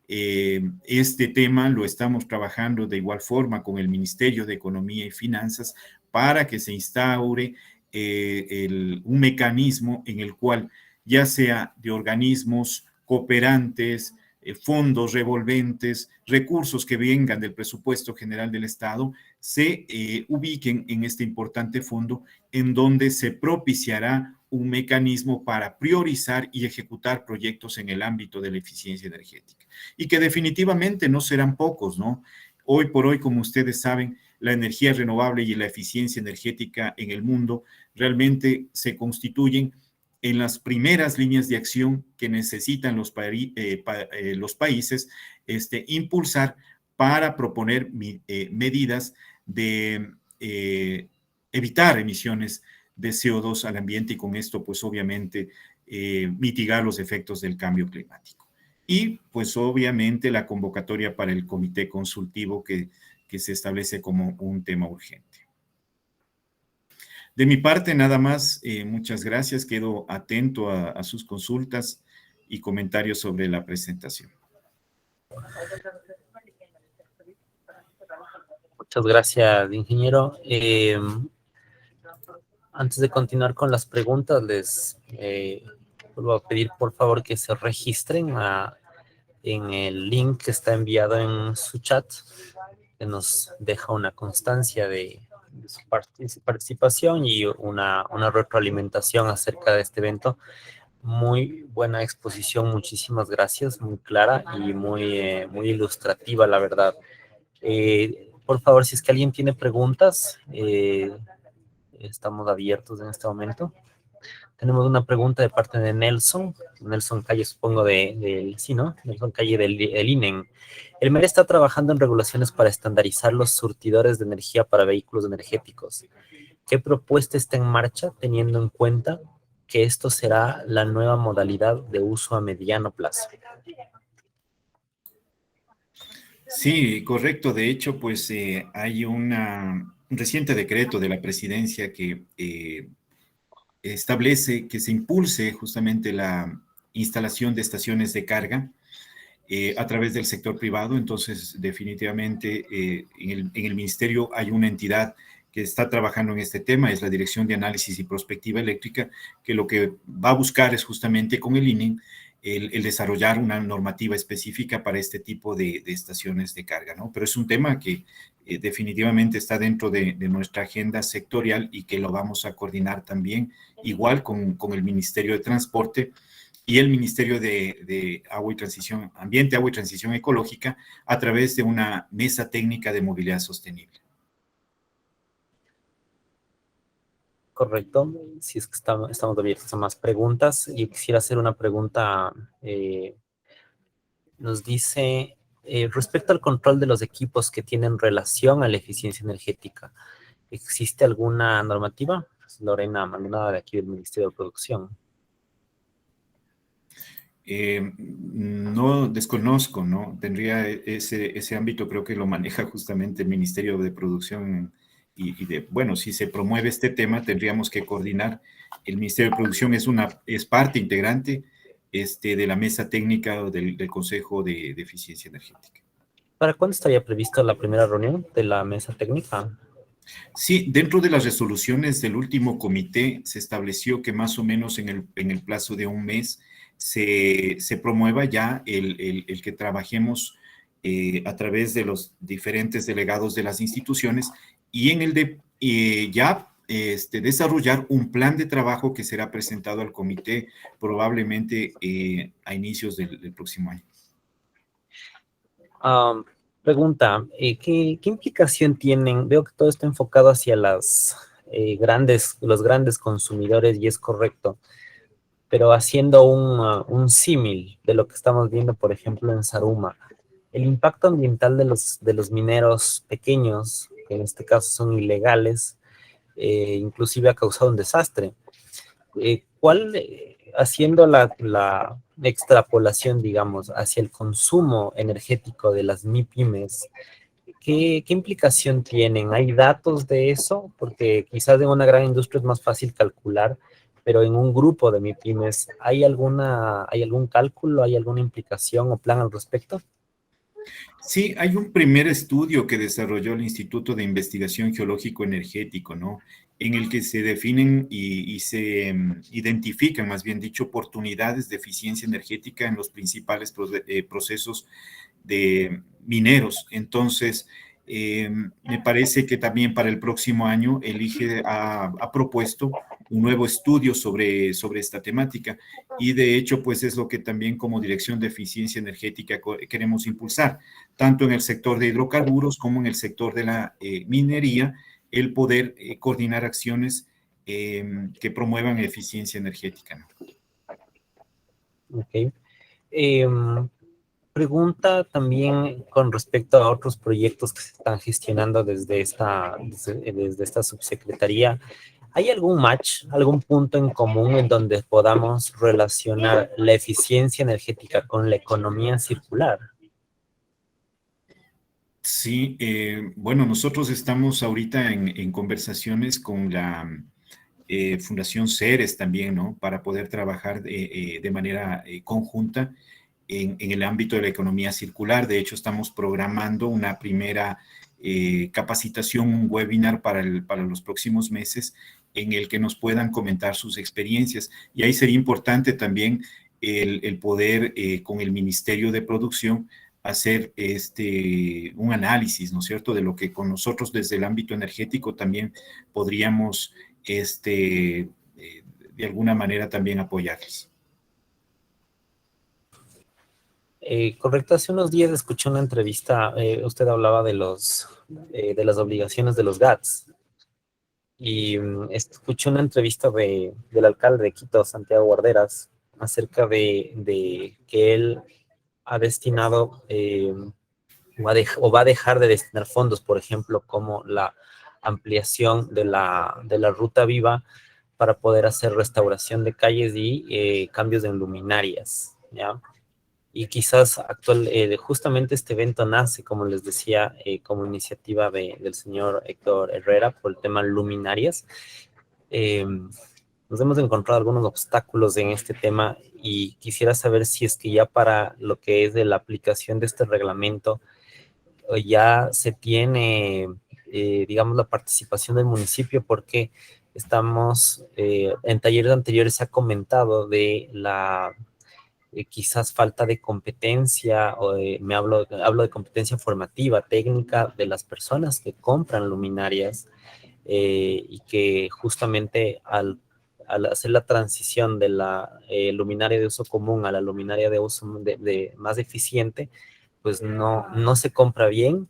Este tema lo estamos trabajando de igual forma con el Ministerio de Economía y Finanzas para que se instaure un mecanismo en el cual ya sea de organismos cooperantes, fondos revolventes, recursos que vengan del presupuesto general del Estado, se ubiquen en este importante fondo en donde se propiciará un mecanismo para priorizar y ejecutar proyectos en el ámbito de la eficiencia energética. Y que definitivamente no serán pocos, ¿no? Hoy por hoy, como ustedes saben, la energía renovable y la eficiencia energética en el mundo realmente se constituyen en las primeras líneas de acción que necesitan los países impulsar para proponer medidas de evitar emisiones de CO2 al ambiente y con esto, pues obviamente, mitigar los efectos del cambio climático. Y, pues obviamente, la convocatoria para el comité consultivo que se establece como un tema urgente. De mi parte, nada más, muchas gracias. Quedo atento a sus consultas y comentarios sobre la presentación. Muchas gracias, ingeniero. Antes de continuar con las preguntas, les vuelvo a pedir, por favor, que se registren en el link que está enviado en su chat, que nos deja una constancia de su participación y una retroalimentación acerca de este evento. Muy buena exposición, muchísimas gracias, muy clara y muy ilustrativa, la verdad. Por favor, si es que alguien tiene preguntas, estamos abiertos en este momento. Tenemos una pregunta de parte de Nelson Calle, supongo, sí, ¿no? Nelson Calle del INEN. El MER está trabajando en regulaciones para estandarizar los surtidores de energía para vehículos energéticos. ¿Qué propuesta está en marcha teniendo en cuenta que esto será la nueva modalidad de uso a mediano plazo? Sí, correcto. De hecho, pues hay un reciente decreto de la presidencia que establece que se impulse justamente la instalación de estaciones de carga a través del sector privado. Entonces, definitivamente, en el ministerio hay una entidad que está trabajando en este tema, es la Dirección de Análisis y Prospectiva Eléctrica, que lo que va a buscar es justamente con el INE el desarrollar una normativa específica para este tipo de estaciones de carga, ¿no? Pero es un tema que definitivamente está dentro de nuestra agenda sectorial y que lo vamos a coordinar también, igual con el Ministerio de Transporte y el Ministerio de Agua y Transición, Ambiente, Agua y Transición Ecológica, a través de una mesa técnica de movilidad sostenible. Correcto. Si es que estamos abiertos a más preguntas. Yo quisiera hacer una pregunta. Nos dice, respecto al control de los equipos que tienen relación a la eficiencia energética, ¿existe alguna normativa? Lorena Maldonado, de aquí del Ministerio de Producción. No desconozco, ¿no? Tendría ese ámbito, creo que lo maneja justamente el Ministerio de Producción bueno, si se promueve este tema, tendríamos que coordinar. El Ministerio de Producción es parte integrante de la mesa técnica del Consejo de Eficiencia Energética. ¿Para cuándo estaría prevista la primera reunión de la mesa técnica? Sí, dentro de las resoluciones del último comité se estableció que más o menos en el plazo de un mes se promueva ya el que trabajemos a través de los diferentes delegados de las instituciones y en el de ya desarrollar un plan de trabajo que será presentado al comité probablemente a inicios del próximo año. Um, Pregunta, ¿qué implicación tienen? Veo que todo está enfocado hacia los grandes consumidores y es correcto, pero haciendo un símil de lo que estamos viendo, por ejemplo, en Saruma, el impacto ambiental de los mineros pequeños, que en este caso son ilegales, inclusive ha causado un desastre. Haciendo la extrapolación, digamos, hacia el consumo energético de las MIPYMES, ¿qué implicación tienen? ¿Hay datos de eso? Porque quizás en una gran industria es más fácil calcular, pero en un grupo de MIPYMES, ¿hay algún cálculo, hay alguna implicación o plan al respecto? Sí, hay un primer estudio que desarrolló el Instituto de Investigación Geológico Energético, ¿no? En el que se definen y se identifican, más bien dicho, oportunidades de eficiencia energética en los principales procesos de mineros. Entonces, me parece que también para el próximo año el IGE ha propuesto un nuevo estudio sobre esta temática y de hecho, pues es lo que también como Dirección de Eficiencia Energética queremos impulsar, tanto en el sector de hidrocarburos como en el sector de la minería, el poder coordinar acciones que promuevan eficiencia energética, ¿no? Ok. Pregunta también con respecto a otros proyectos que se están gestionando desde esta subsecretaría. ¿Hay algún match, algún punto en común en donde podamos relacionar la eficiencia energética con la economía circular? Sí, bueno, nosotros estamos ahorita en conversaciones con la Fundación Ceres también, ¿no? Para poder trabajar de manera conjunta en el ámbito de la economía circular. De hecho, estamos programando una primera capacitación, un webinar para los próximos meses en el que nos puedan comentar sus experiencias. Y ahí sería importante también el poder con el Ministerio de Producción hacer un análisis, ¿no es cierto?, de lo que con nosotros desde el ámbito energético también podríamos, de alguna manera también apoyarles. Correcto, hace unos días escuché una entrevista, usted hablaba de las obligaciones de los GATS, y escuché una entrevista del alcalde de Quito, Santiago Guarderas, acerca de que él ha destinado o va a dejar de destinar fondos, por ejemplo, como la ampliación de la ruta viva para poder hacer restauración de calles y cambios en luminarias, ¿ya? Y quizás justamente este evento nace, como les decía, como iniciativa del señor Héctor Herrera por el tema luminarias. Nos hemos encontrado algunos obstáculos en este tema y quisiera saber si es que ya para lo que es de la aplicación de este reglamento, ya se tiene, digamos, la participación del municipio, porque estamos, en talleres anteriores se ha comentado de la quizás falta de competencia, hablo de competencia formativa, técnica de las personas que compran luminarias, y que justamente al hacer la transición de la luminaria de uso común a la luminaria de uso más eficiente, pues no se compra bien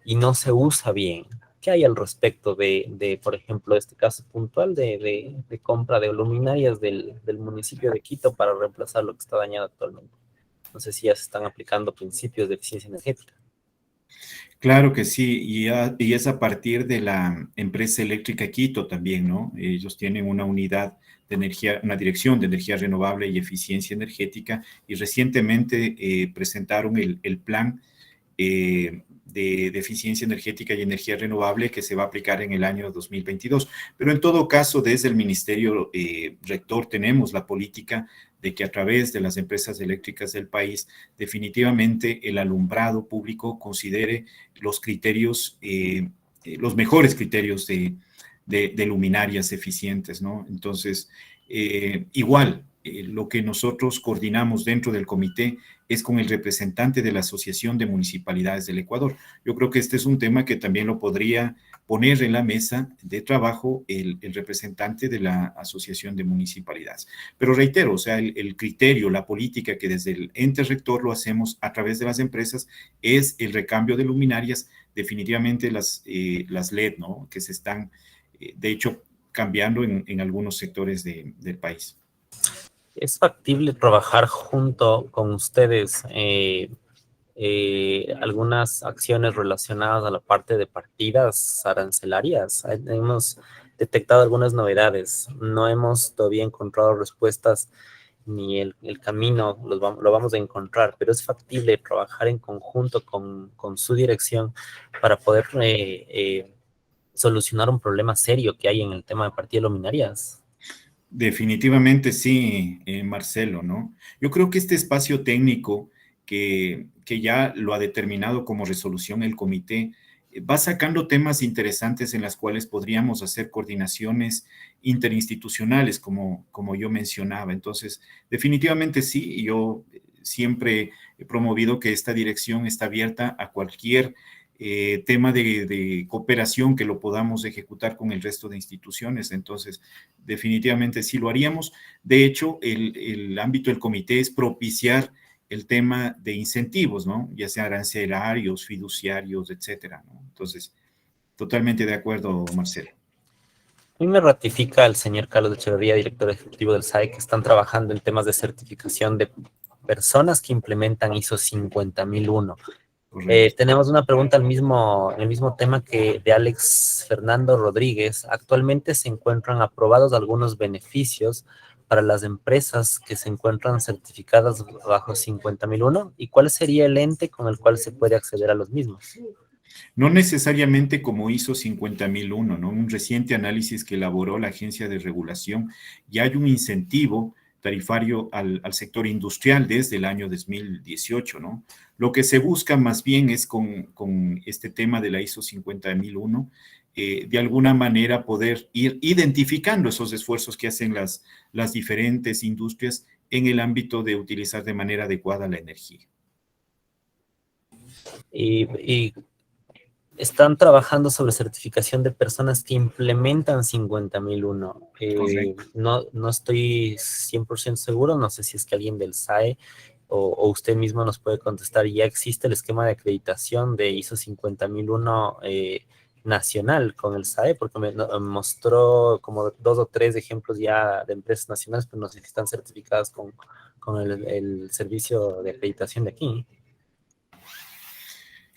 y no se usa bien. ¿Qué hay al respecto por ejemplo, este caso puntual de compra de luminarias del municipio de Quito para reemplazar lo que está dañado actualmente? No sé si ya se están aplicando principios de eficiencia energética. Claro que sí, y es a partir de la empresa eléctrica Quito también, ¿no? Ellos tienen una unidad de energía, una dirección de energía renovable y eficiencia energética, y recientemente presentaron el plan de eficiencia energética y energía renovable que se va a aplicar en el año 2022. Pero en todo caso, desde el Ministerio Rector tenemos la política de que a través de las empresas eléctricas del país, definitivamente el alumbrado público considere los criterios, los mejores criterios de luminarias eficientes, ¿no? Entonces, igual, lo que nosotros coordinamos dentro del comité es con el representante de la Asociación de Municipalidades del Ecuador. Yo creo que este es un tema que también lo podría poner en la mesa de trabajo el representante de la Asociación de Municipalidades. Pero reitero, o sea, el criterio, la política que desde el ente rector lo hacemos a través de las empresas es el recambio de luminarias, definitivamente las LED, ¿no? Que se están, de hecho, cambiando en algunos sectores del país. ¿Es factible trabajar junto con ustedes algunas acciones relacionadas a la parte de partidas arancelarias? Hemos detectado algunas novedades. No hemos todavía encontrado respuestas ni el camino lo vamos a encontrar, pero es factible trabajar en conjunto con su dirección para poder solucionar un problema serio que hay en el tema de partidas luminarias. Definitivamente sí, Marcelo, ¿no? Yo creo que este espacio técnico que ya lo ha determinado como resolución el comité, va sacando temas interesantes en las cuales podríamos hacer coordinaciones interinstitucionales, como yo mencionaba. Entonces, definitivamente sí, yo siempre he promovido que esta dirección está abierta a cualquier tema de cooperación que lo podamos ejecutar con el resto de instituciones. Entonces, definitivamente sí lo haríamos. De hecho, el ámbito del comité es propiciar el tema de incentivos, ¿no? Ya sean arancelarios, fiduciarios, etcétera, ¿no? Entonces, totalmente de acuerdo, Marcelo. A mí me ratifica el señor Carlos Echeverría, director ejecutivo del SAE, que están trabajando en temas de certificación de personas que implementan ISO 50001. Tenemos una pregunta en el mismo tema que de Alex Fernando Rodríguez. Actualmente se encuentran aprobados algunos beneficios para las empresas que se encuentran certificadas bajo 50001. ¿Y cuál sería el ente con el cual se puede acceder a los mismos? No necesariamente como hizo 50001, ¿no? Un reciente análisis que elaboró la Agencia de Regulación, ya hay un incentivo tarifario al sector industrial desde el año 2018, ¿no? Lo que se busca más bien es con este tema de la ISO 50001, de alguna manera poder ir identificando esos esfuerzos que hacen las diferentes industrias en el ámbito de utilizar de manera adecuada la energía. Y están trabajando sobre certificación de personas que implementan 50001. No estoy 100% seguro, no sé si es que alguien del SAE o usted mismo nos puede contestar. ¿Ya existe el esquema de acreditación de ISO 50001 nacional con el SAE? Porque me mostró como 2 o 3 ejemplos ya de empresas nacionales, pero no sé si están certificadas con el servicio de acreditación de aquí.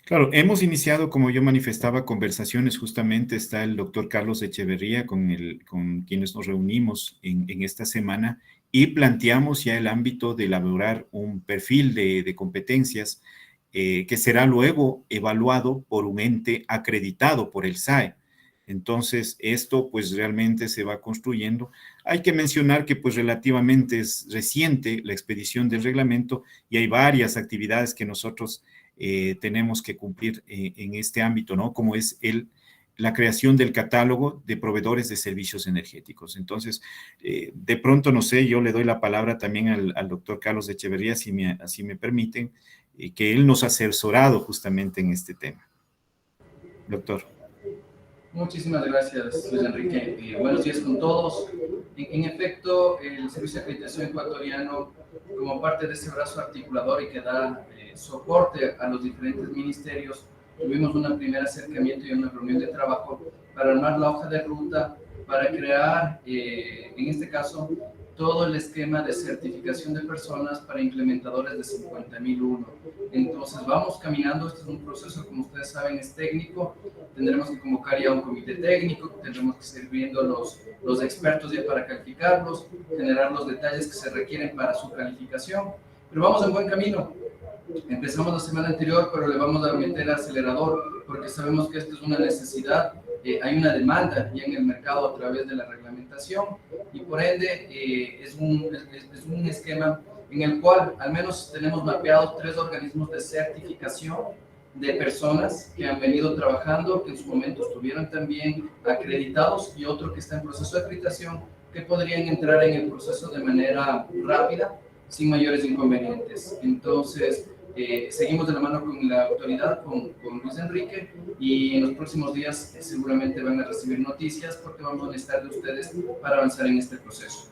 Claro, hemos iniciado, como yo manifestaba, conversaciones. Justamente está el doctor Carlos Echeverría con quienes nos reunimos en esta semana y planteamos ya el ámbito de elaborar un perfil de competencias que será luego evaluado por un ente acreditado por el SAE. Entonces, esto pues realmente se va construyendo. Hay que mencionar que pues relativamente es reciente la expedición del reglamento y hay varias actividades que nosotros tenemos que cumplir en este ámbito, ¿no? Como es la creación del catálogo de proveedores de servicios energéticos. Entonces, de pronto, no sé, yo le doy la palabra también al doctor Carlos Echeverría, si así me permiten, que él nos ha asesorado justamente en este tema. Doctor. Muchísimas gracias, Luis Enrique. Buenos días con todos. En efecto, el Servicio de Acreditación Ecuatoriano, como parte de ese brazo articulador y que da soporte a los diferentes ministerios, tuvimos un primer acercamiento y una reunión de trabajo para armar la hoja de ruta, para crear, en este caso, todo el esquema de certificación de personas para implementadores de 50001. Entonces, vamos caminando. Este es un proceso, como ustedes saben, es técnico. Tendremos que convocar ya un comité técnico, tendremos que seguir viendo los expertos ya para calificarlos, generar los detalles que se requieren para su calificación. Pero vamos en buen camino. Empezamos la semana anterior, pero le vamos a meter acelerador porque sabemos que esto es una necesidad hay una demanda ya en el mercado a través de la reglamentación y por ende es un esquema en el cual al menos tenemos mapeados 3 organismos de certificación de personas que han venido trabajando, que en su momento estuvieron también acreditados, y otro que está en proceso de acreditación, que podrían entrar en el proceso de manera rápida, sin mayores inconvenientes. Entonces, seguimos de la mano con la autoridad, con Luis Enrique, y en los próximos días seguramente van a recibir noticias porque vamos a necesitar de ustedes para avanzar en este proceso.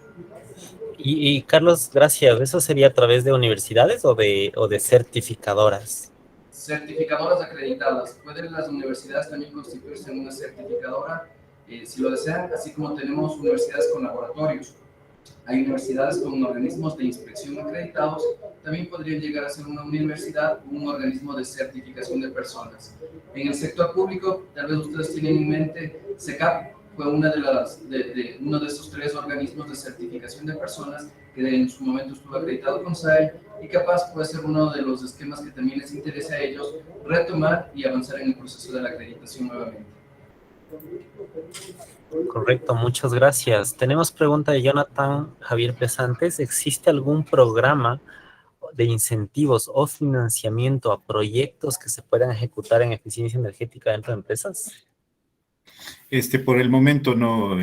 Y Carlos, gracias. ¿Eso sería a través de universidades o de certificadoras? Certificadoras acreditadas. Pueden las universidades también constituirse en una certificadora, si lo desean, así como tenemos universidades con laboratorios. Hay universidades con organismos de inspección acreditados, también podrían llegar a ser una universidad, un organismo de certificación de personas. En el sector público, tal vez ustedes tienen en mente, SECAP fue uno de esos 3 organismos de certificación de personas que en su momento estuvo acreditado con SAE, y capaz puede ser uno de los esquemas que también les interesa a ellos retomar y avanzar en el proceso de la acreditación nuevamente. Correcto, muchas gracias. Tenemos pregunta de Jonathan Javier Pesantes. ¿Existe algún programa de incentivos o financiamiento a proyectos que se puedan ejecutar en eficiencia energética dentro de empresas? Por el momento no,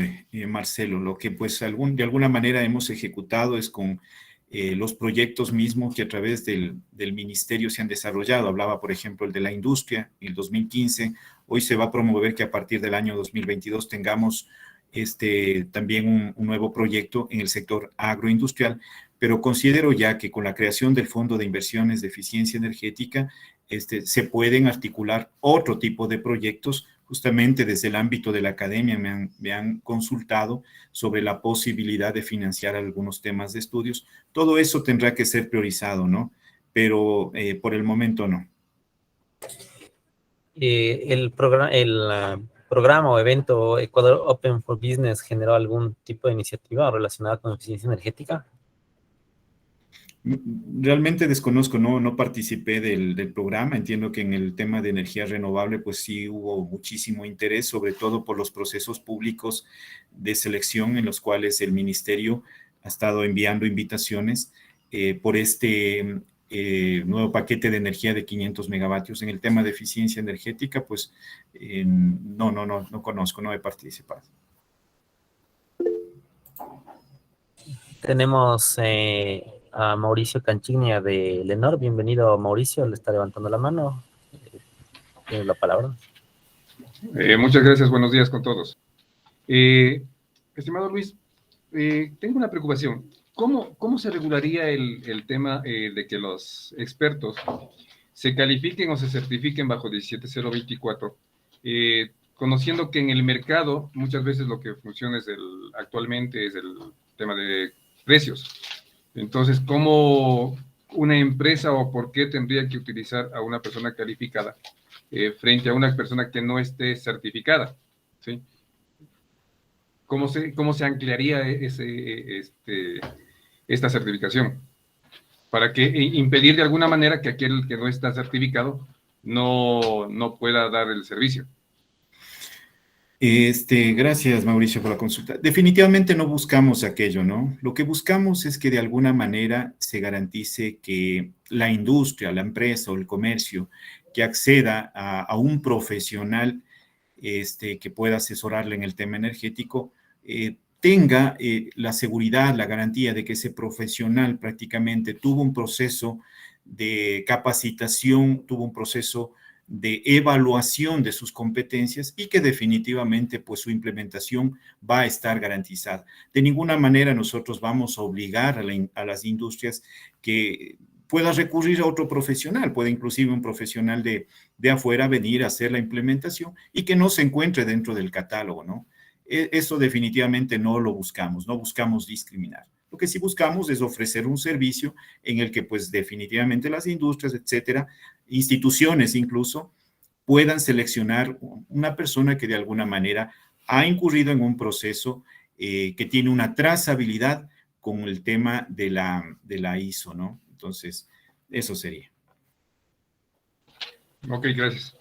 Marcelo. Lo que pues de alguna manera hemos ejecutado es con los proyectos mismos que a través del ministerio se han desarrollado. Hablaba, por ejemplo, el de la industria, el 2015. Hoy se va a promover que a partir del año 2022 tengamos también un nuevo proyecto en el sector agroindustrial, pero considero ya que con la creación del Fondo de Inversiones de Eficiencia Energética se pueden articular otro tipo de proyectos. Justamente desde el ámbito de la academia me han consultado sobre la posibilidad de financiar algunos temas de estudios. Todo eso tendrá que ser priorizado, ¿no? Pero por el momento no. ¿El programa o evento Ecuador Open for Business generó algún tipo de iniciativa relacionada con eficiencia energética? Realmente desconozco, no participé del programa. Entiendo que en el tema de energía renovable pues sí hubo muchísimo interés, sobre todo por los procesos públicos de selección en los cuales el ministerio ha estado enviando invitaciones por nuevo paquete de energía de 500 megavatios. En el tema de eficiencia energética pues no conozco, no he participado. Tenemos a Mauricio Canchignia de Lenor. Bienvenido, Mauricio. Le está levantando la mano. Tiene la palabra. Muchas gracias. Buenos días con todos. Estimado Luis, tengo una preocupación. ¿Cómo se regularía el tema de que los expertos se califiquen o se certifiquen bajo 17024? Conociendo que en el mercado muchas veces lo que funciona actualmente es el tema de precios. Entonces, ¿cómo una empresa o por qué tendría que utilizar a una persona calificada frente a una persona que no esté certificada? ¿Sí? ¿Cómo se anclaría esta certificación? Para que impedir de alguna manera que aquel que no está certificado no pueda dar el servicio. Gracias, Mauricio, por la consulta. Definitivamente no buscamos aquello, ¿no? Lo que buscamos es que de alguna manera se garantice que la industria, la empresa o el comercio que acceda a un profesional que pueda asesorarle en el tema energético, tenga la seguridad, la garantía de que ese profesional prácticamente tuvo un proceso de capacitación, tuvo un proceso de evaluación de sus competencias y que definitivamente pues su implementación va a estar garantizada. De ninguna manera nosotros vamos a obligar a las industrias que pueda recurrir a otro profesional, puede inclusive un profesional de afuera venir a hacer la implementación y que no se encuentre dentro del catálogo, ¿no? Eso definitivamente no lo buscamos, no buscamos discriminar. Lo que sí buscamos es ofrecer un servicio en el que pues definitivamente las industrias, etcétera, instituciones incluso, puedan seleccionar una persona que de alguna manera ha incurrido en un proceso que tiene una trazabilidad con el tema de la ISO, ¿no? Entonces, eso sería. Ok, gracias.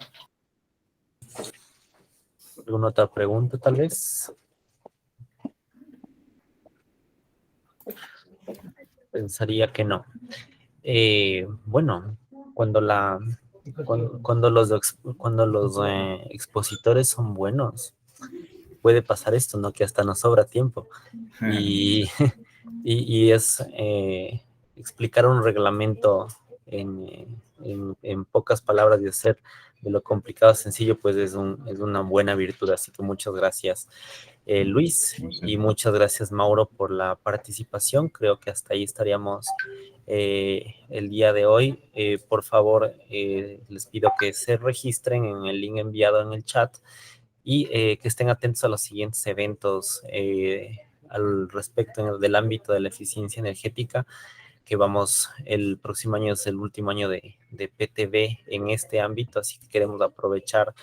¿Alguna otra pregunta, tal vez? Pensaría que no. Bueno, cuando los expositores son buenos, puede pasar esto, ¿no? Que hasta nos sobra tiempo. Y, y es explicar un reglamento en pocas palabras y hacer de lo complicado sencillo, pues es una buena virtud. Así que muchas gracias, Luis, y muchas gracias, Mauro, por la participación. Creo que hasta ahí estaríamos el día de hoy. Por favor, les pido que se registren en el link enviado en el chat y que estén atentos a los siguientes eventos al respecto del ámbito de la eficiencia energética, que vamos, el próximo año es el último año de PTV en este ámbito, así que queremos aprovechar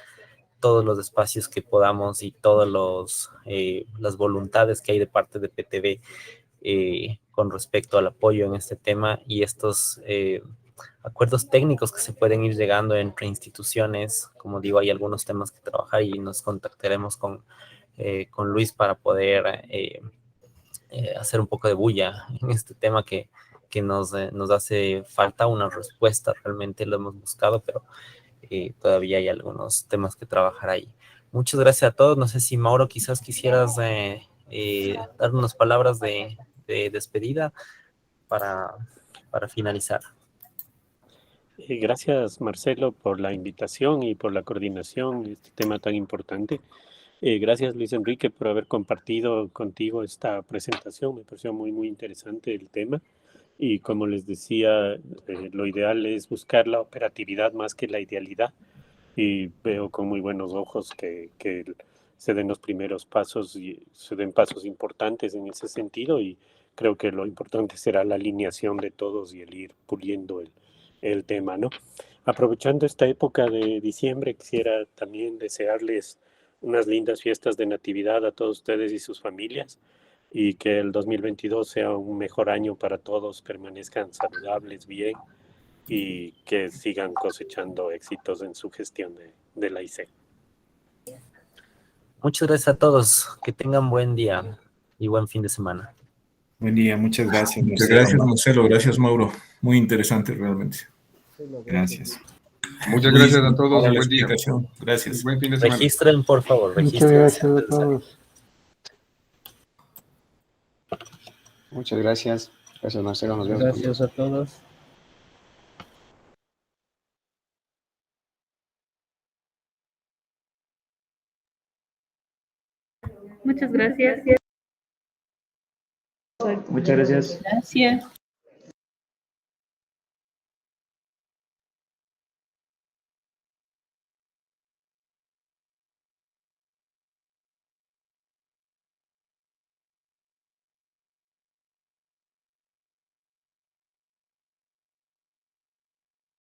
todos los espacios que podamos y todas las voluntades que hay de parte de PTV con respecto al apoyo en este tema y estos acuerdos técnicos que se pueden ir llegando entre instituciones. Como digo, hay algunos temas que trabajar y nos contactaremos con Luis para poder hacer un poco de bulla en este tema que nos hace falta una respuesta. Realmente lo hemos buscado, pero todavía hay algunos temas que trabajar ahí. Muchas gracias a todos. No sé si, Mauro, quizás quisieras dar unas palabras de despedida para finalizar. Gracias, Marcelo, por la invitación y por la coordinación de este tema tan importante. Gracias, Luis Enrique, por haber compartido contigo esta presentación. Me pareció muy, muy interesante el tema. Y como les decía, lo ideal es buscar la operatividad más que la idealidad. Y veo con muy buenos ojos que se den los primeros pasos y se den pasos importantes en ese sentido. Y creo que lo importante será la alineación de todos y el ir puliendo el tema, ¿no? Aprovechando esta época de diciembre, quisiera también desearles unas lindas fiestas de Natividad a todos ustedes y sus familias y que el 2022 sea un mejor año para todos, permanezcan saludables, bien y que sigan cosechando éxitos en su gestión de la IC. Muchas gracias a todos, que tengan buen día y buen fin de semana. Buen día, muchas gracias. Muchas gracias, Marcelo. Gracias, Mauro. Muy interesante realmente. Gracias. Muchas gracias a todos. Para la Buen día. explicación. Gracias. Buen fin de semana. Registren, por favor. Muchas gracias a todos. Muchas gracias. Gracias, Marcelo. Nos vemos. Gracias a todos. Muchas gracias. Muchas gracias. Gracias.